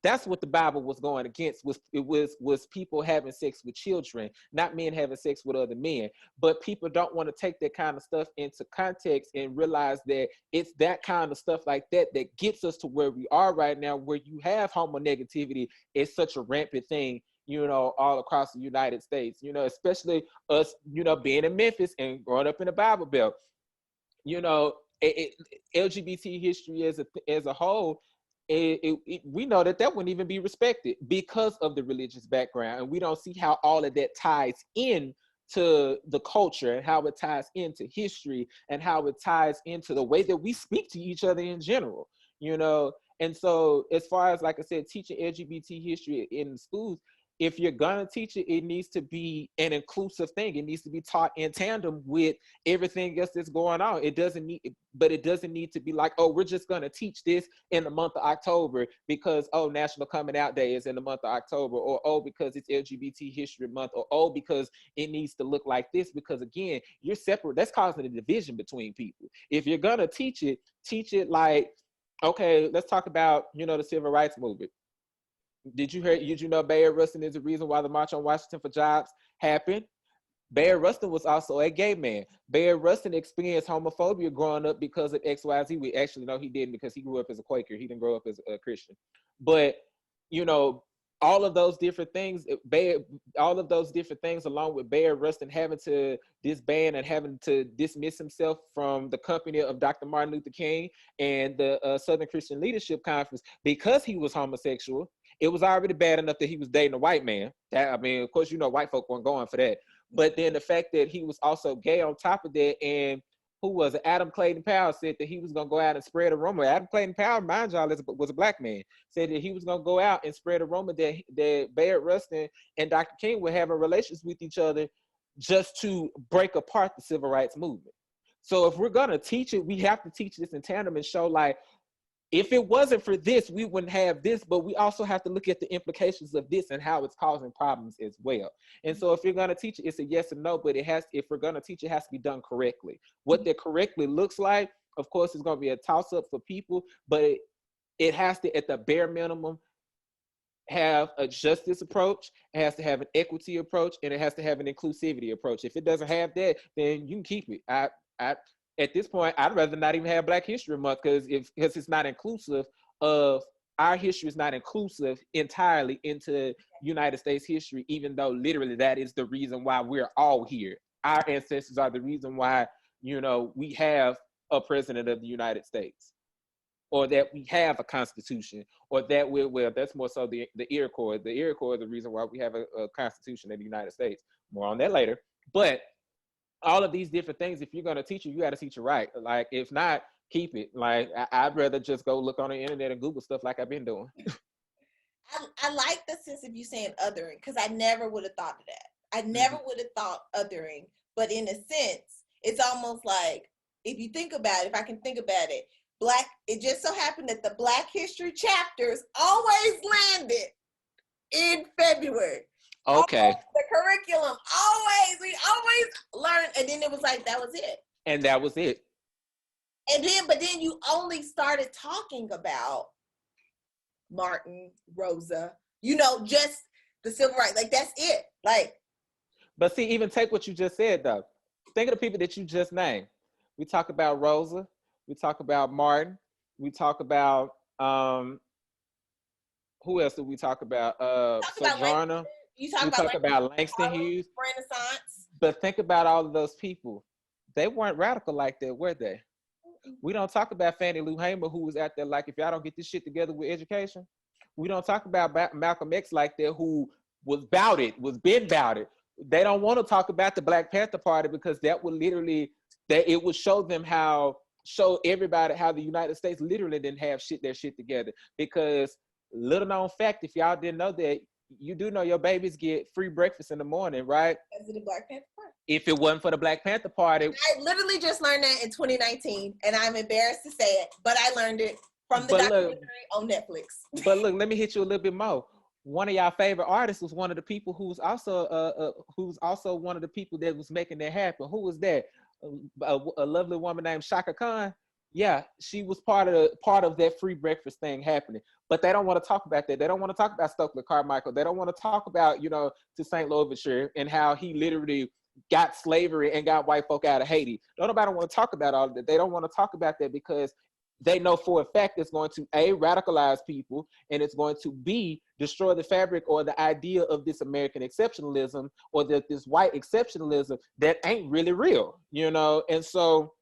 That's what the Bible was going against, was people having sex with children, not men having sex with other men. But people don't want to take that kind of stuff into context and realize that it's that kind of stuff like that that gets us to where we are right now, where you have homonegativity is such a rampant thing, you know, all across the United States, you know, especially us, you know, being in Memphis and growing up in the Bible Belt. You know, LGBT history as a whole, we know that wouldn't even be respected because of the religious background, and we don't see how all of that ties in to the culture and how it ties into history and how it ties into the way that we speak to each other in general, you know. And so as far as, like I said, teaching LGBT history in schools, if you're gonna teach it, it needs to be an inclusive thing. It needs to be taught in tandem with everything else that's going on. It doesn't need to be like, oh, we're just gonna teach this in the month of October because, oh, National Coming Out Day is in the month of October, or oh, because it's LGBT History Month, or oh, because it needs to look like this. Because again, you're separate. That's causing a division between people. If you're gonna teach it like, okay, let's talk about, you know, the Civil Rights Movement. Did you know Bayard Rustin is the reason why the March on Washington for Jobs happened? Bayard Rustin was also a gay man. Bayard Rustin experienced homophobia growing up because of XYZ. We actually know he didn't, because he grew up as a Quaker. He didn't grow up as a Christian. But, you know, all of those different things, along with Bayard Rustin having to disband and having to dismiss himself from the company of Dr. Martin Luther King and the Southern Christian Leadership Conference because he was homosexual. It was already bad enough that he was dating a white man. I mean, of course, you know, white folk weren't going for that. But then the fact that he was also gay on top of that, and who was it? Adam Clayton Powell said that he was going to go out and spread a rumor. Adam Clayton Powell, mind y'all, was a black man, said that he was going to go out and spread a rumor that Bayard Rustin and Dr. King were having relations with each other just to break apart the civil rights movement. So if we're going to teach it, we have to teach this in tandem and show, like, if it wasn't for this, we wouldn't have this, but we also have to look at the implications of this and how it's causing problems as well. And so if you're going to teach it, it's a yes or no, but if we're going to teach it, it has to be done correctly. What that correctly looks like, of course, is going to be a toss-up for people, but it has to, at the bare minimum, have a justice approach, it has to have an equity approach, and it has to have an inclusivity approach. If it doesn't have that, then you can keep it. At this point, I'd rather not even have Black History Month, because it's not inclusive of, our history is not inclusive entirely into United States history, even though literally that is the reason why we're all here. Our ancestors are the reason why, you know, we have a president of the United States, or that we have a constitution, or that that's more so the Iroquois. The Iroquois is the reason why we have a constitution in the United States. More on that later. But all of these different things, if you're going to teach it, you got to teach it right. Like, if not, keep it. Like, I'd rather just go look on the internet and Google stuff like I've been doing.
I like the sense of you saying othering, because I never would have thought of that. I never would have thought othering, but in a sense, it's almost like, if you think about it, if I can think about it, it just so happened that the Black History chapters always landed in February.
Okay.
Always, the curriculum, we always learned, and then it was like, that was it.
And that was it.
And then, but then you only started talking about Martin, Rosa, you know, just the civil rights. Like, that's it. Like,
but see, even take what you just said, though. Think of the people that you just named. We talk about Rosa. We talk about Martin. We talk about, who else did we talk about? Sojourner.
We talk
about Langston Hughes.
Renaissance.
But think about all of those people. They weren't radical like that, were they? We don't talk about Fannie Lou Hamer, who was out there like, if y'all don't get this shit together with education. We don't talk about Malcolm X like that, who was been about it. they don't want to talk about the Black Panther Party because that would literally, that it would show them show everybody how the United States literally didn't have their shit together. Because little known fact, if y'all didn't know that, you do know your babies get free breakfast in the morning, right?
Because of the Black Panther Party.
If it wasn't for the Black Panther Party.
I literally just learned that in 2019, and I'm embarrassed to say it, but I learned it from the documentary on Netflix.
But look, let me hit you a little bit more. One of y'all favorite artists was one of the people who's also one of the people that was making that happen. Who was that? A lovely woman named Shaka Khan. Yeah, she was part of that free breakfast thing happening. But they don't want to talk about that. They don't want to talk about Stokely Carmichael. They don't want to talk about, to St. Louisville and how he literally got slavery and got white folk out of Haiti. Nobody want to talk about all of that. They don't want to talk about that because they know for a fact it's going to A, radicalize people, and it's going to B, destroy the fabric or the idea of this American exceptionalism or this white exceptionalism that ain't really real, And so,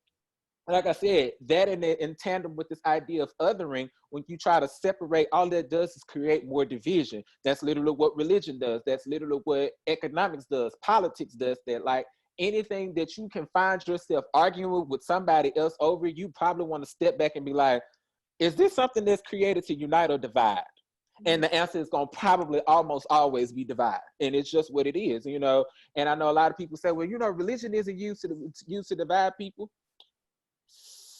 like I said, that in tandem with this idea of othering, when you try to separate, all that does is create more division. That's literally what religion does. That's literally what economics does. Politics does that. Like anything that you can find yourself arguing with somebody else over, you probably want to step back and be like, is this something that's created to unite or divide? And the answer is going to probably almost always be divide. And it's just what it is, And I know a lot of people say, well, religion isn't used to divide people.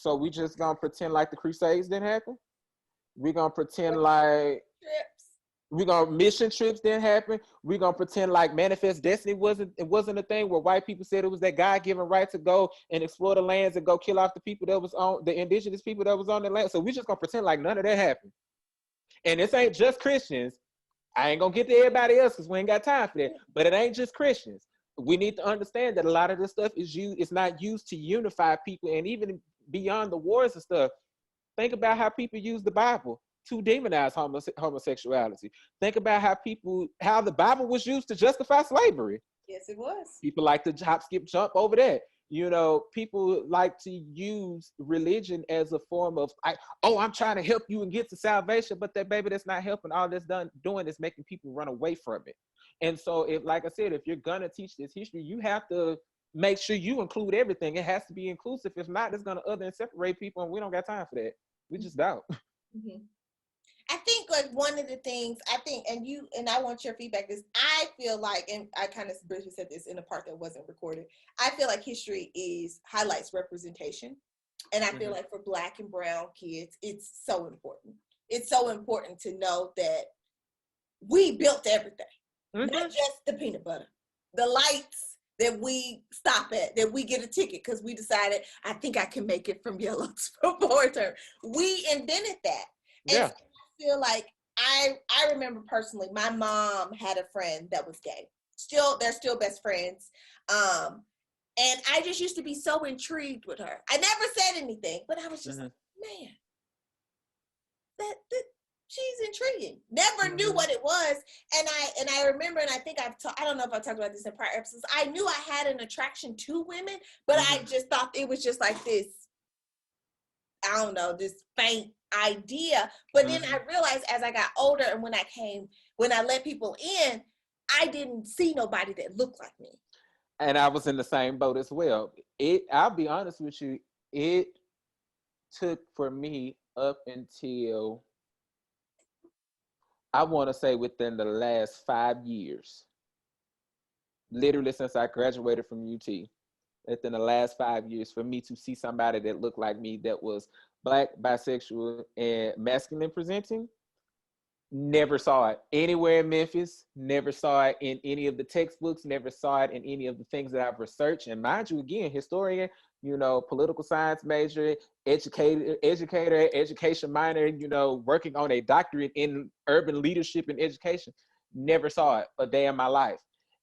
So we just gonna pretend like the Crusades didn't happen? We're gonna pretend like mission trips didn't happen? We're gonna pretend like manifest destiny wasn't a thing where white people said it was that God-given right to go and explore the lands and go kill off the people that was on the indigenous people that was on the land. So we just gonna pretend like none of that happened. And this ain't just Christians. I ain't gonna get to everybody else because we ain't got time for that. But it ain't just Christians. We need to understand that a lot of this stuff it's not used to unify people, and even beyond the wars and stuff. Think about how people use the Bible to demonize homosexuality. Think about how the Bible was used to justify slavery.
Yes, it was.
People like to hop, skip, jump over that. People like to use religion as a form of, I'm trying to help you and get to salvation, but that's not helping. All that's doing is making people run away from it. And so, like I said, if you're gonna teach this history, you have to make sure you include everything. It has to be inclusive. If not, it's gonna other and separate people, and we don't got time for that. We just don't.
Mm-hmm. I think like one of the things and I want your feedback is, I feel like, and I kind of briefly said this in a part that wasn't recorded, I feel like history highlights representation. And I feel like for Black and brown kids, it's so important. It's so important to know that we built everything, not just the peanut butter, the lights that we stop at, that we get a ticket because we decided, I think I can make it from yellow to forward turn. We invented that.
Yeah.
And so I feel like I remember personally, my mom had a friend that was gay. They're still best friends. And I just used to be so intrigued with her. I never said anything, but I was just like, man, that she's intriguing. Never knew what it was. And I remember, and I think I don't know if I talked about this in prior episodes, I knew I had an attraction to women, but I just thought it was just like this, I don't know, this faint idea. But then I realized as I got older and when I let people in, I didn't see nobody that looked like me.
And I was in the same boat as well. I'll be honest with you, it took for me up until, I want to say within the last 5 years, literally since I graduated from UT, within the last 5 years, for me to see somebody that looked like me, that was Black, bisexual, and masculine presenting. Never saw it anywhere in Memphis, never saw it in any of the textbooks, never saw it in any of the things that I've researched. And mind you, again, historian, political science major, educator, education minor, working on a doctorate in urban leadership and education. Never saw it a day in my life.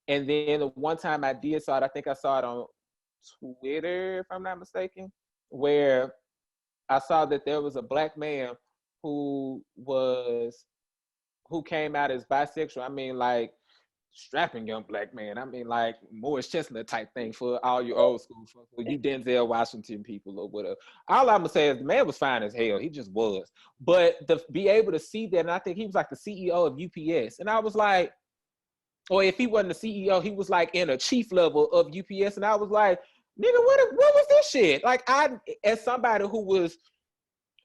And then the one time I did saw it, I think I saw it on Twitter, if I'm not mistaken, where I saw that there was a Black man who came out as bisexual. I mean, like, strapping young Black man. I mean, like, Morris Chestnut type thing for all you old school folks, for you Denzel Washington people or whatever. All I'm gonna say is the man was fine as hell. He just was. But to be able to see that, and I think he was like the CEO of UPS, and I was like, or if he wasn't the CEO, he was like in a chief level of UPS. And I was like, nigga, what was this shit? Like, I, as somebody who was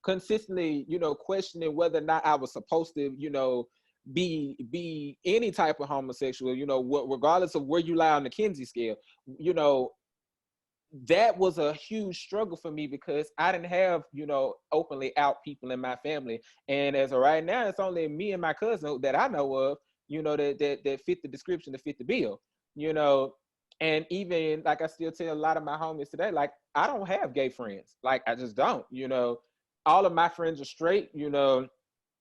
consistently, you know, questioning whether or not I was supposed to, you know, be any type of homosexual, you know, regardless of where you lie on the Kinsey scale, you know, that was a huge struggle for me because I didn't have, you know, openly out people in my family. And as of right now, it's only me and my cousin that I know of, you know, that fit the description, that fit the bill, you know. And even like I still tell a lot of my homies today, like, I don't have gay friends. Like, I just don't, you know. All of my friends are straight, you know,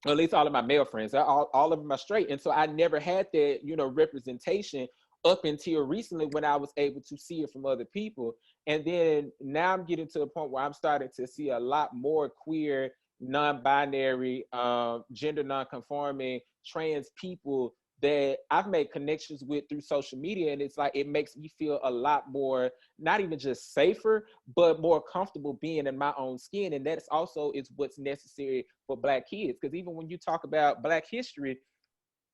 or at least all of my male friends, all of them are straight. And so I never had that, you know, representation up until recently when I was able to see it from other people. And then now I'm getting to the point where I'm starting to see a lot more queer, non-binary, gender non-conforming, trans people that I've made connections with through social media. And it's like, it makes me feel a lot more, not even just safer, but more comfortable being in my own skin. And that's also is what's necessary for Black kids. Because even when you talk about Black history,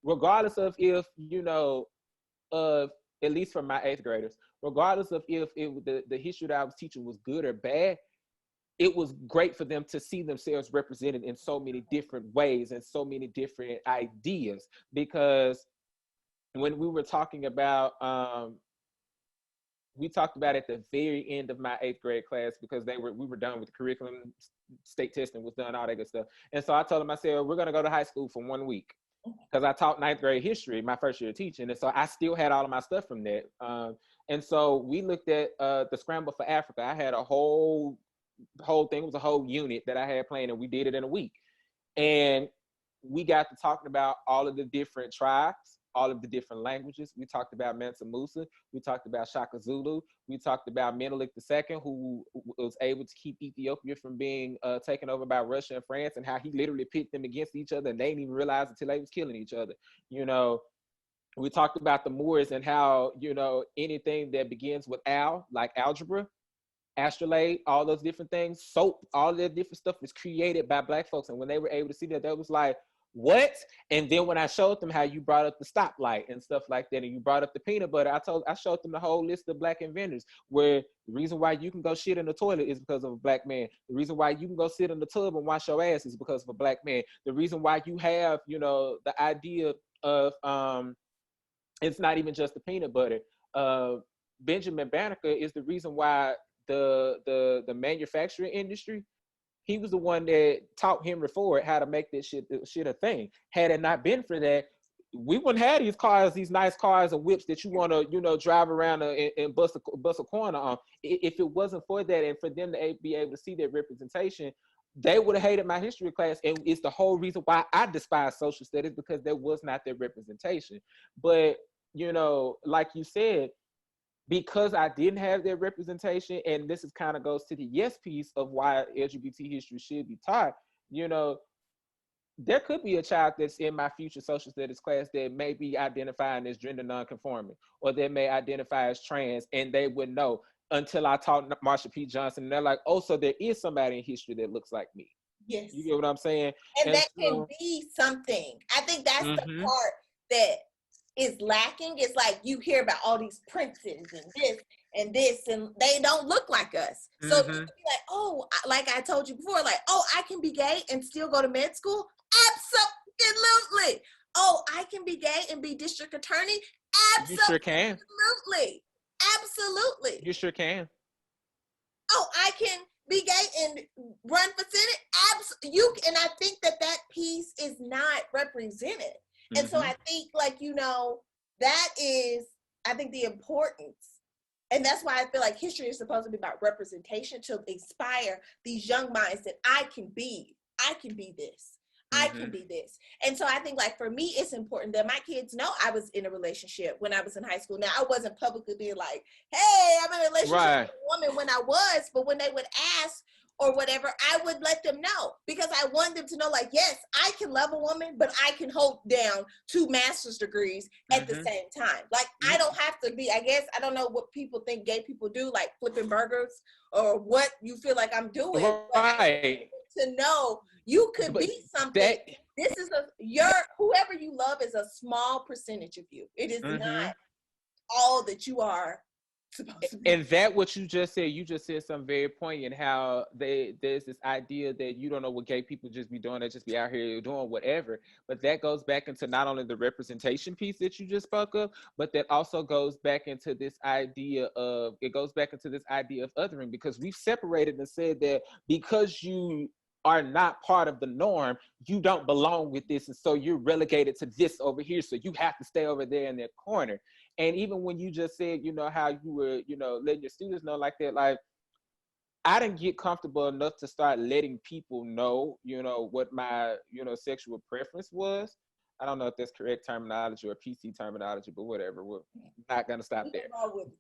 regardless of if, you know, of, at least for my 8th graders, regardless of if the history that I was teaching was good or bad, it was great for them to see themselves represented in so many different ways and so many different ideas. Because when we were talking about, we talked about at the very end of my 8th grade class, because we were done with the curriculum, state testing was done, all that good stuff. And so I told them, I said, we're going to go to high school for 1 week, because I taught 9th grade history my first year of teaching. And so I still had all of my stuff from that. And so we looked at the Scramble for Africa. I had a whole thing. It was a whole unit that I had planned, and we did it in a week. And we got to talking about all of the different tribes, all of the different languages. We talked about Mansa Musa. We talked about Shaka Zulu. We talked about Menelik II, who was able to keep Ethiopia from being taken over by Russia and France, and how he literally pit them against each other, and they didn't even realize until they was killing each other. You know, we talked about the Moors and how, you know, anything that begins with al, like algebra, astrolabe, all those different things, soap, all that different stuff was created by Black folks. And when they were able to see that, they was like, what? And then when I showed them how you brought up the stoplight and stuff like that, and you brought up the peanut butter, I showed them the whole list of Black inventors, where the reason why you can go shit in the toilet is because of a Black man. The reason why you can go sit in the tub and wash your ass is because of a Black man. The reason why you have, you know, the idea of, it's not even just the peanut butter. Benjamin Banneker is the reason why the manufacturing industry, he was the one that taught Henry Ford how to make this shit a thing. Had it not been for that, we wouldn't have these cars, these nice cars and whips that you want to, you know, drive around and bust a corner on. If it wasn't for that, and for them to be able to see that representation, they would have hated my history class. And it's the whole reason why I despise social studies, because there was not that representation. But, you know, like you said, because I didn't have that representation, and this is kind of goes to the yes piece of why LGBT history should be taught, you know, there could be a child that's in my future social studies class that may be identifying as gender nonconforming, or they may identify as trans, and they would know until I taught Marsha P. Johnson, and they're like, oh, so there is somebody in history that looks like me.
Yes.
You get what I'm saying?
And that can be something. I think that's the part that is lacking. It's like you hear about all these princes and this, and they don't look like us. So you can be like, oh, like I told you before, like, oh, I can be gay and still go to med school? Absolutely. Oh, I can be gay and be district attorney? Absolutely.
You sure can.
Absolutely.
You sure can.
Oh, I can be gay and run for Senate? And I think that piece is not represented. And so I think, like, you know, that is, I think, the importance. And that's why I feel like history is supposed to be about representation, to inspire these young minds that I can be this. I can be this. And so I think, like, for me, it's important that my kids know I was in a relationship when I was in high school. Now, I wasn't publicly being like, hey, I'm in a relationship with a woman when I was, but when they would ask or whatever, I would let them know, because I want them to know, like, yes, I can love a woman, but I can hold down 2 master's degrees at the same time. Like, I don't have to be, I guess, I don't know what people think gay people do, like flipping burgers, or what you feel like I'm doing.
Right.
To know you could be something This is whoever you love is a small percentage of you. It is not all that you are supposed to be.
And that what you just said something very poignant, how there's this idea that you don't know what gay people just be doing, they just be out here doing whatever. But that goes back into not only the representation piece that you just spoke of, but that also goes back into this idea of othering, because we've separated and said that because you are not part of the norm, you don't belong with this, and so you're relegated to this over here, so you have to stay over there in that corner. And even when you just said, how you were, letting your students know like that, like, I didn't get comfortable enough to start letting people know, what my, sexual preference was. I don't know if that's correct terminology or PC terminology, but whatever. We're not going to stop there.
Roll with it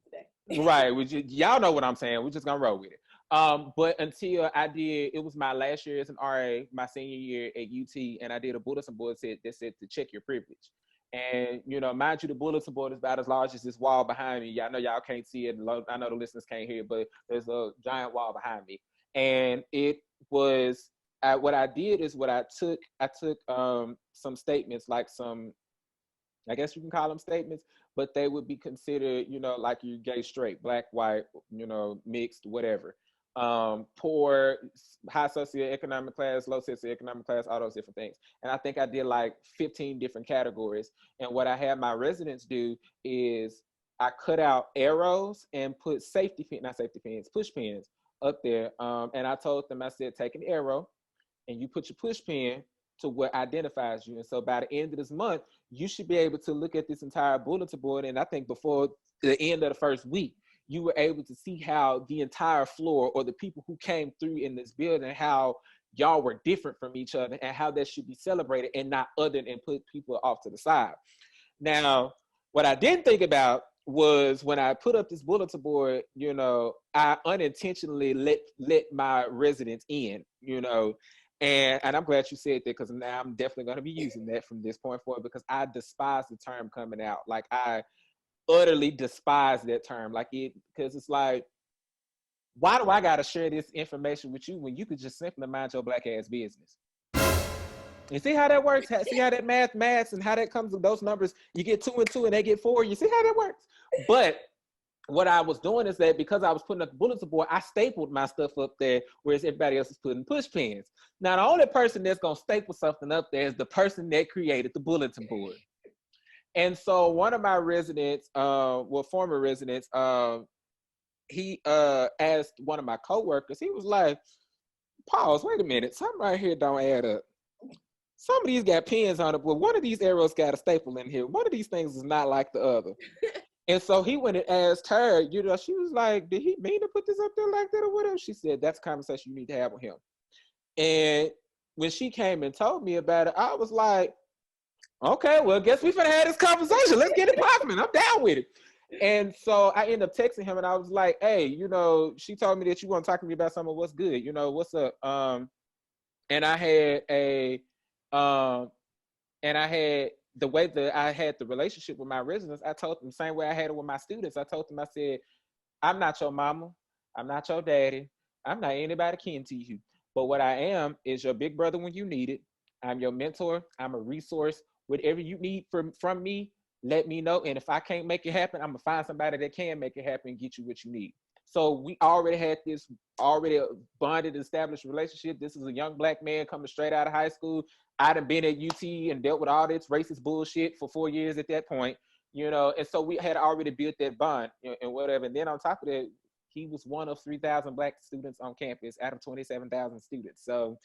today.
Right. Y'all know what I'm saying. We're just going to roll with it. But until I did, it was my last year as an RA, my senior year at UT, and I did a bulletin board that said to check your privilege. And, mind you, the bulletin board is about as large as this wall behind me. I know y'all can't see it. I know the listeners can't hear it, but there's a giant wall behind me. And it was, what I did is I took some statements, like some, I guess you can call them statements, but they would be considered, like you gay, straight, black, white, mixed, whatever. Poor, high socioeconomic class, low socioeconomic class, all those different things. And I think I did like 15 different categories. And what I had my residents do is I cut out arrows and put push pins up there. And I told them, I said, take an arrow and you put your push pin to what identifies you. And so by the end of this month, you should be able to look at this entire bulletin board. And I think before the end of the first week, you were able to see how the entire floor, or the people who came through in this building, how y'all were different from each other and how that should be celebrated and not othered and put people off to the side. Now, what I didn't think about was when I put up this bulletin board, I unintentionally let my residents in, and I'm glad you said that, because now I'm definitely going to be using that from this point forward, because I despise the term coming out. Like, I utterly despise that term, because it's like, why do I gotta share this information with you when you could just simply mind your black ass business? You see how that works? See how that maths and how that comes with those numbers? You get 2 and 2 and they get 4. You see how that works? But what I was doing is that because I was putting up the bulletin board, I stapled my stuff up there, whereas everybody else is putting push pins. Now, the only person that's gonna staple something up there is the person that created the bulletin board. And so one of my residents, former residents, he asked one of my coworkers, he was like, pause, wait a minute, something right here don't add up. Some of these got pins on it, but one of these arrows got a staple in here. One of these things is not like the other. And so he went and asked her, she was like, did he mean to put this up there like that or whatever? She said, that's a conversation you need to have with him. And when she came and told me about it, I was like, okay, well, guess we finna have this conversation. Let's get it popping. I'm down with it. And so I ended up texting him, and I was like, hey, she told me that you want to talk to me about some of what's good. What's up? And I had the way that I had the relationship with my residents, I told them the same way I had it with my students. I told them, I said, I'm not your mama. I'm not your daddy. I'm not anybody kin to you. But what I am is your big brother when you need it. I'm your mentor. I'm a resource. Whatever you need from me, let me know. And if I can't make it happen, I'm going to find somebody that can make it happen and get you what you need. So we already had this bonded, established relationship. This is a young black man coming straight out of high school. I'd have been at UT and dealt with all this racist bullshit for 4 years at that point, and so we had already built that bond and whatever. And then on top of that, he was one of 3,000 black students on campus out of 27,000 students. So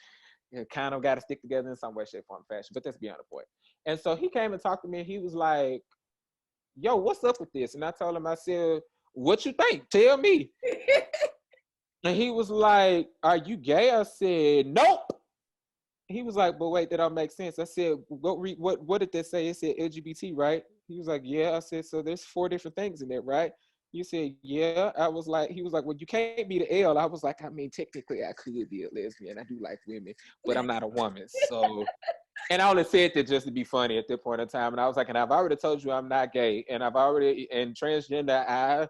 kind of got to stick together in some way, shape, form, fashion, but that's beyond the point. And so he came and talked to me, and he was like, yo, what's up with this? And I told him, I said, what you think? Tell me. And he was like, are you gay? I said, nope. He was like, but wait, that don't make sense. I said, what did that say? It said LGBT, right? He was like, yeah. I said, so there's 4 different things in there, right? You said, yeah. I was like, he was like, well, you can't be the L. I was like, I mean, technically I could be a lesbian. I do like women, but I'm not a woman. So, and I only said that just to be funny at that point in time. And I was like, and I've already told you I'm not gay. And and transgender,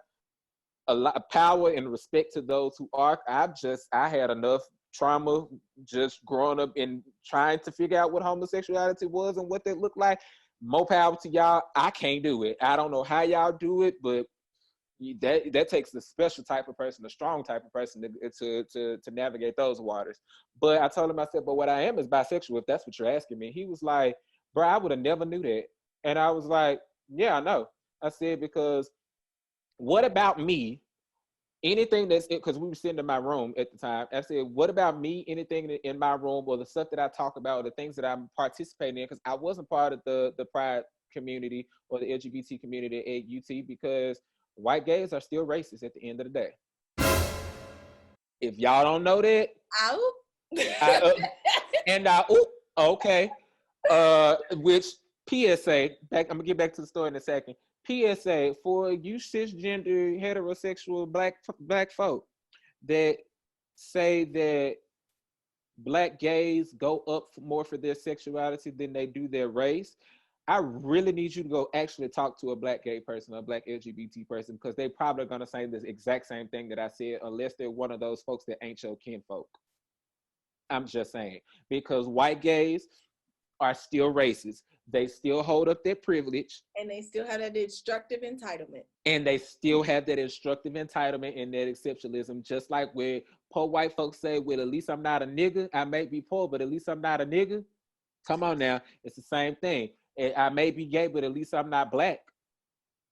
a lot of power and respect to those who are. I had enough trauma, just growing up and trying to figure out what homosexuality was and what that looked like. More power to y'all. I can't do it. I don't know how y'all do it, but that takes a special type of person, a strong type of person to navigate those waters. But I told him, I said, but what I am is bisexual, if that's what you're asking me. He was like, bro, I would have never knew that. And I was like, yeah, I know. I said, because what about me? Anything that's, because we were sitting in my room at the time, I said, what about me? Anything in my room or the stuff that I talk about, or the things that I'm participating in, because I wasn't part of the pride community or the LGBT community at UT, because white gays are still racist at the end of the day. If y'all don't know that, okay. Which PSA, I'm gonna get back to the story in a second. PSA for you cisgender heterosexual black folk that say that black gays go up more for their sexuality than they do their race. I really need you to go actually talk to a black gay person or a black LGBT person, because they probably gonna say this exact same thing that I said, unless they're one of those folks that ain't your kinfolk. I'm just saying, because white gays are still racist. They still hold up their privilege.
And they still have that destructive entitlement.
And they still have that destructive entitlement and that exceptionalism, just like where poor white folks say, well, at least I'm not a nigga. I may be poor, but at least I'm not a nigga. Come on now. It's the same thing. I may be gay, but at least I'm not black.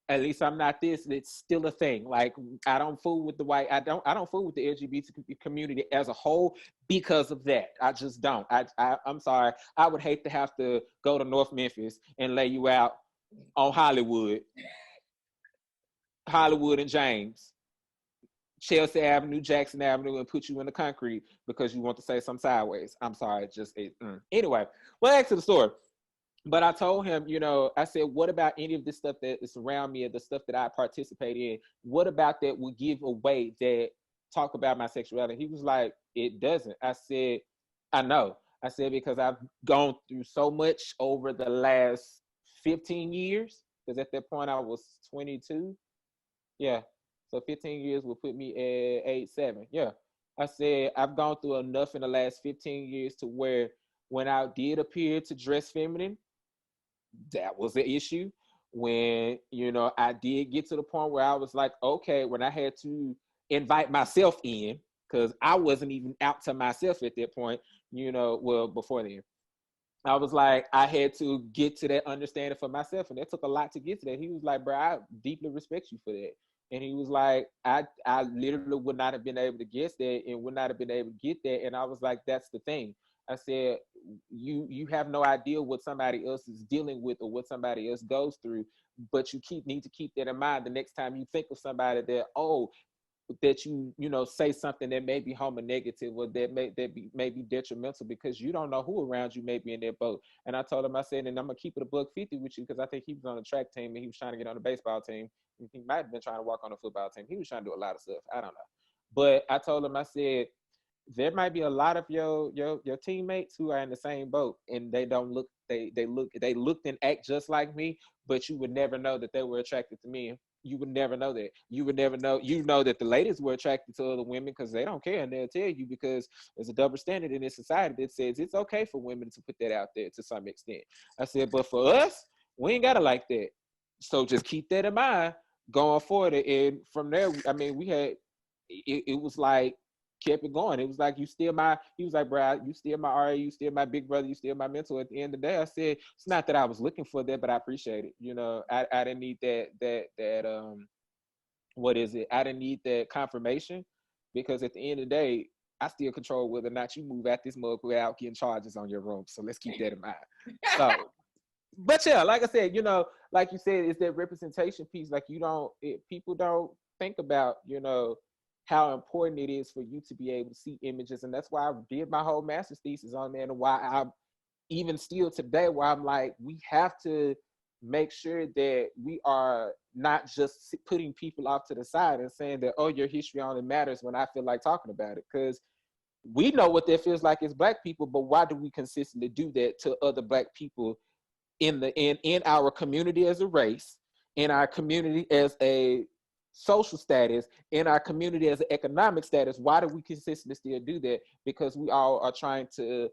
At least I'm not this. It's still a thing. Like, I don't fool with the white. I don't fool with the LGBT community as a whole because of that. I just don't. I'm sorry. I would hate to have to go to North Memphis and lay you out on Hollywood and James, Chelsea Avenue, Jackson Avenue, and put you in the concrete because you want to say some sideways. I'm sorry. Anyway, well, back to the story. But I told him, I said, what about any of this stuff that is around me, or the stuff that I participate in? What about that would give away that talk about my sexuality? He was like, it doesn't. I said, I know. I said, because I've gone through so much over the last 15 years, because at that point I was 22. Yeah. So 15 years will put me at 8-7. Yeah. I said, I've gone through enough in the last 15 years to where when I did appear to dress feminine, that was the issue. When I did get to the point where I was like, okay, when I had to invite myself in, because I wasn't even out to myself at that point, well, before then, I was like, I had to get to that understanding for myself, and that took a lot to get to that. He was like, bro, I deeply respect you for that. And he was like, I literally would not have been able to guess that and would not have been able to get that. And I was like, that's the thing. I said, you have no idea what somebody else is dealing with or what somebody else goes through, but you need to keep that in mind the next time you think of somebody that you say something that may be homonegative or that may be detrimental, because you don't know who around you may be in that boat. And I told him, I said, and I'm gonna keep it $150 with you, because I think he was on the track team and he was trying to get on the baseball team. He might have been trying to walk on the football team. He was trying to do a lot of stuff. I don't know. But I told him, I said, there might be a lot of your teammates who are in the same boat, and they looked and act just like me, but you would never know that they were attracted to me. You would never know that. You would never know. You know that the ladies were attracted to other women because they don't care, and they'll tell you, because there's a double standard in this society that says it's okay for women to put that out there to some extent. I said, but for us, we ain't gotta like that. So just keep that in mind going forward. And from there, I mean, we had it was like, kept it going. It was like, he was like, bro, you still my RA, you still my big brother, you still my mentor. At the end of the day, I said, it's not that I was looking for that, but I appreciate it. I didn't need that what is it? I didn't need that confirmation, because at the end of the day, I still control whether or not you move out this mug without getting charges on your room. So let's keep that in mind. So, but yeah, like I said, like you said, it's that representation piece. Like people don't think about, how important it is for you to be able to see images. And that's why I did my whole master's thesis on that, and why I'm even still today, where I'm like, we have to make sure that we are not just putting people off to the side and saying that, oh, your history only matters when I feel like talking about it. Because we know what that feels like as Black people, but why do we consistently do that to other Black people in our community as a race, in our community as a social status, in our community as an economic status. Why do we consistently still do that? Because we all are trying to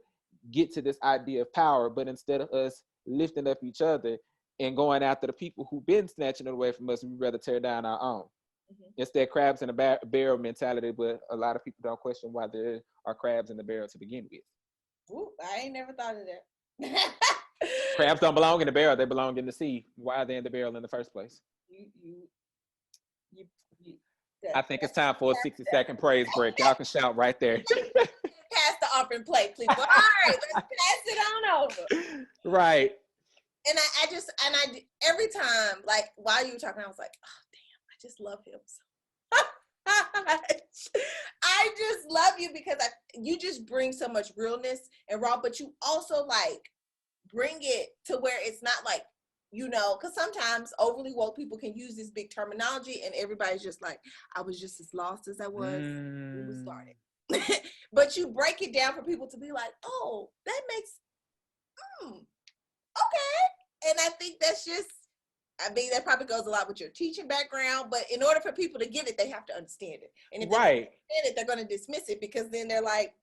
get to this idea of power, but instead of us lifting up each other and going after the people who've been snatching it away from us, we'd rather tear down our own. It's that crabs in a barrel mentality, but a lot of people don't question why there are crabs in the barrel to begin with.
Ooh, I ain't never thought of that.
Crabs don't belong in the barrel; they belong in the sea. Why are they in the barrel in the first place? I think it's time for a 60-second praise break. Y'all can shout right there.
Pass the offering plate, please. All right, let's pass it on over.
Right.
And I every time, like while you were talking, I was like, oh damn, I just love him so much. I just love you because you just bring so much realness and raw, but you also like bring it to where it's not like, you know, because sometimes overly woke people can use this big terminology and everybody's just like, I was just as lost as I was when we started. But you break it down for people to be like, oh, that makes, okay. And I think that's just, I mean, that probably goes a lot with your teaching background, but in order for people to get it, they have to understand it. And if they don't understand it, they're going to dismiss it because then they're like,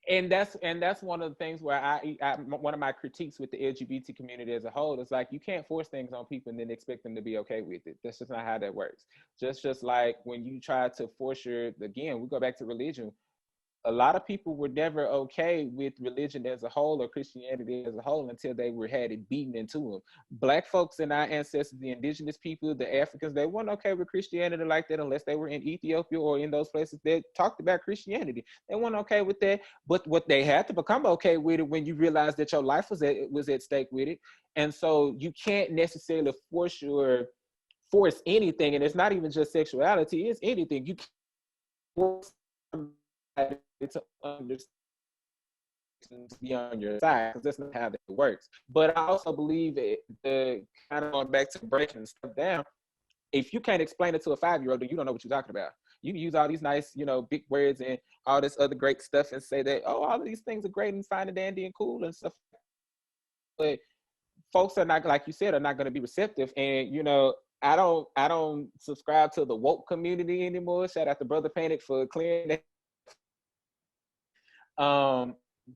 and that's one of the things where I one of my critiques with the LGBT community as a whole is like, you can't force things on people and then expect them to be okay with it. That's just not how that works. Just like when you try to force again, we go back to religion. A lot of people were never okay with religion as a whole or Christianity as a whole until they had it beaten into them. Black folks and our ancestors, the indigenous people, the Africans, they weren't okay with Christianity like that unless they were in Ethiopia or in those places that talked about Christianity. They weren't okay with that. But what they had to become okay with it when you realize that your life was at stake with it. And so you can't necessarily force anything. And it's not even just sexuality, it's anything. You can't force to understand to be on your side, because that's not how that works. But I also believe the kind of going back to breaking stuff down, if you can't explain it to a 5-year-old, then you don't know what you're talking about. You can use all these nice, big words and all this other great stuff and say that, oh, all of these things are great and fine and dandy and cool and stuff. But folks are not, like you said, are not going to be receptive. And, I don't subscribe to the woke community anymore. Shout out to Brother Panic for clearing that.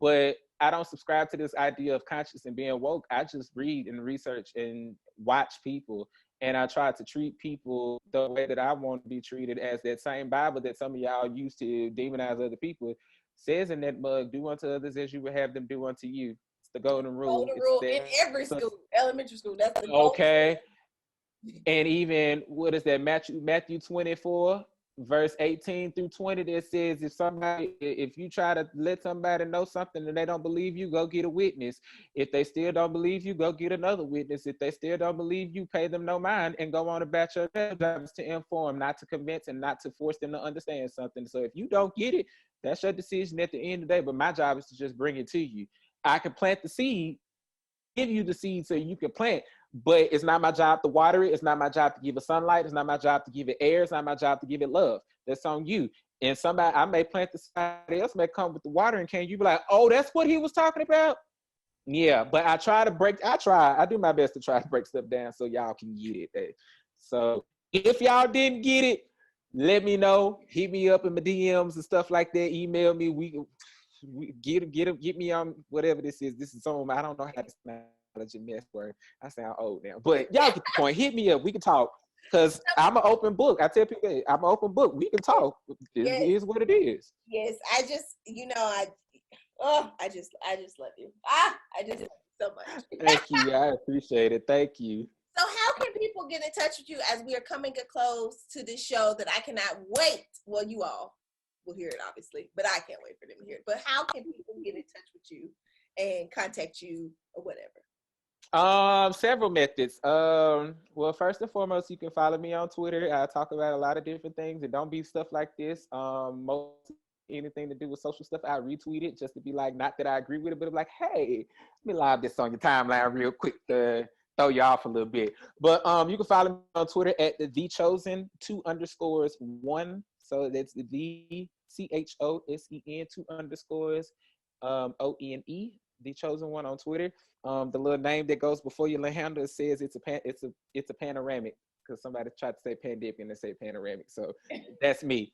But I don't subscribe to this idea of conscious and being woke. I just read and research and watch people, and I try to treat people the way that I want to be treated, as that same Bible that some of y'all use to demonize other people says in that mug, do unto others as you would have them do unto you. It's the golden rule.
Golden rule in every school, elementary school. That's the
okay. And even, what is that, Matthew 24, verse 18 through 20, that says if you try to let somebody know something and they don't believe you, go get a witness. If they still don't believe you, go get another witness. If they still don't believe you, pay them no mind and go on about your job is to inform, not to convince, and not to force them to understand something. So if you don't get it, that's your decision at the end of the day. But my job is to just bring it to you. I can plant the seed, give you the seed so you can plant, but it's not my job to water it. It's not my job to give it sunlight. It's not my job to give it air. It's not my job to give it love. That's on you. And I may plant the, somebody else may come with the watering can. You be like, oh, that's what he was talking about? Yeah, but I do my best to try to break stuff down so y'all can get it. So if y'all didn't get it, let me know. Hit me up in my DMs and stuff like that. Email me. We get me on whatever this is. This is Zoom. I don't know how to mess word. I sound old now, but y'all get the point. Hit me up. We can talk, because I'm an open book. I tell people I'm an open book. We can talk. It is what it is.
Yes, I just love you. I just love you so much.
Thank you. I appreciate it. Thank you.
So how can people get in touch with you as we are coming to close to this show that I cannot wait? Well, you all will hear it, obviously, but I can't wait for them to hear it. But how can people get in touch with you and contact you or whatever?
Several methods. Well, first and foremost, you can follow me on Twitter. I talk about a lot of different things. It don't be stuff like this. Most anything to do with social stuff, I retweet it just to be like, not that I agree with it, but I'm like, hey, let me live this on your timeline real quick to throw you off a little bit. But you can follow me on Twitter at the Chosen 2_1. So that's the CHOSEN 2_ONE. The Chosen One on Twitter. The little name that goes before your little handle says it's a panoramic. because somebody tried to say pandemic and they say panoramic. So that's me.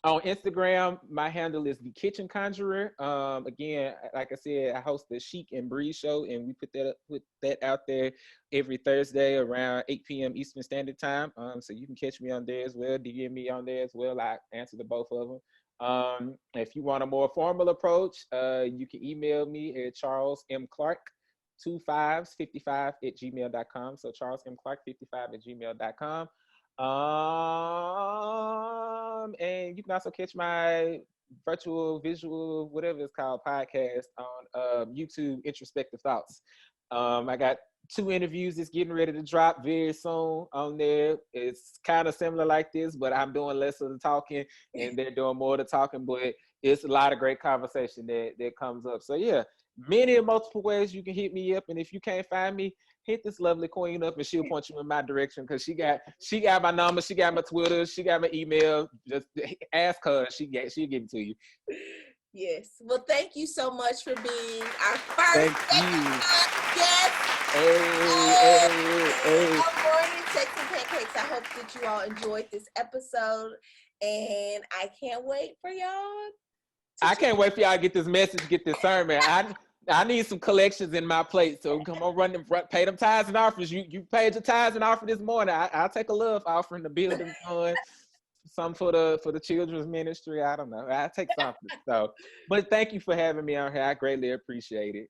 On Instagram, my handle is The Kitchen Conjurer. Again, like I said, I host the Chic and Bree show, and we put that out there every Thursday around 8 p.m. Eastern Standard Time. So you can catch me on there as well, DM me on there as well. I answer to both of them. If you want a more formal approach, you can email me at charlesmclark2555@gmail.com. So charlesmclark55@gmail.com. And you can also catch my virtual, visual, whatever it's called, podcast on YouTube, Introspective Thoughts. I got 2 interviews that's getting ready to drop very soon on there. It's kind of similar like this, but I'm doing less of the talking and they're doing more of the talking, but it's a lot of great conversation that comes up. So yeah, many and multiple ways you can hit me up. And if you can't find me, hit this lovely queen up and she'll point you in my direction, because she got my number, she got my Twitter, she got my email. Just ask her, she'll give it to you.
Yes. Well, thank you so much for being our first
Thank you.
guest.
Hey.
Good morning, Sex and Pancakes. I hope that you all enjoyed this episode, and I can't wait for y'all.
I can't wait for y'all to get this message, get this sermon. I need some collections in my plate, so come on, pay them tithes and offers. You paid your tithes and offering this morning. I'll take a love offering to build them fund. Some for the children's ministry. I don't know. I'll take something. So, but thank you for having me on here. I greatly appreciate it.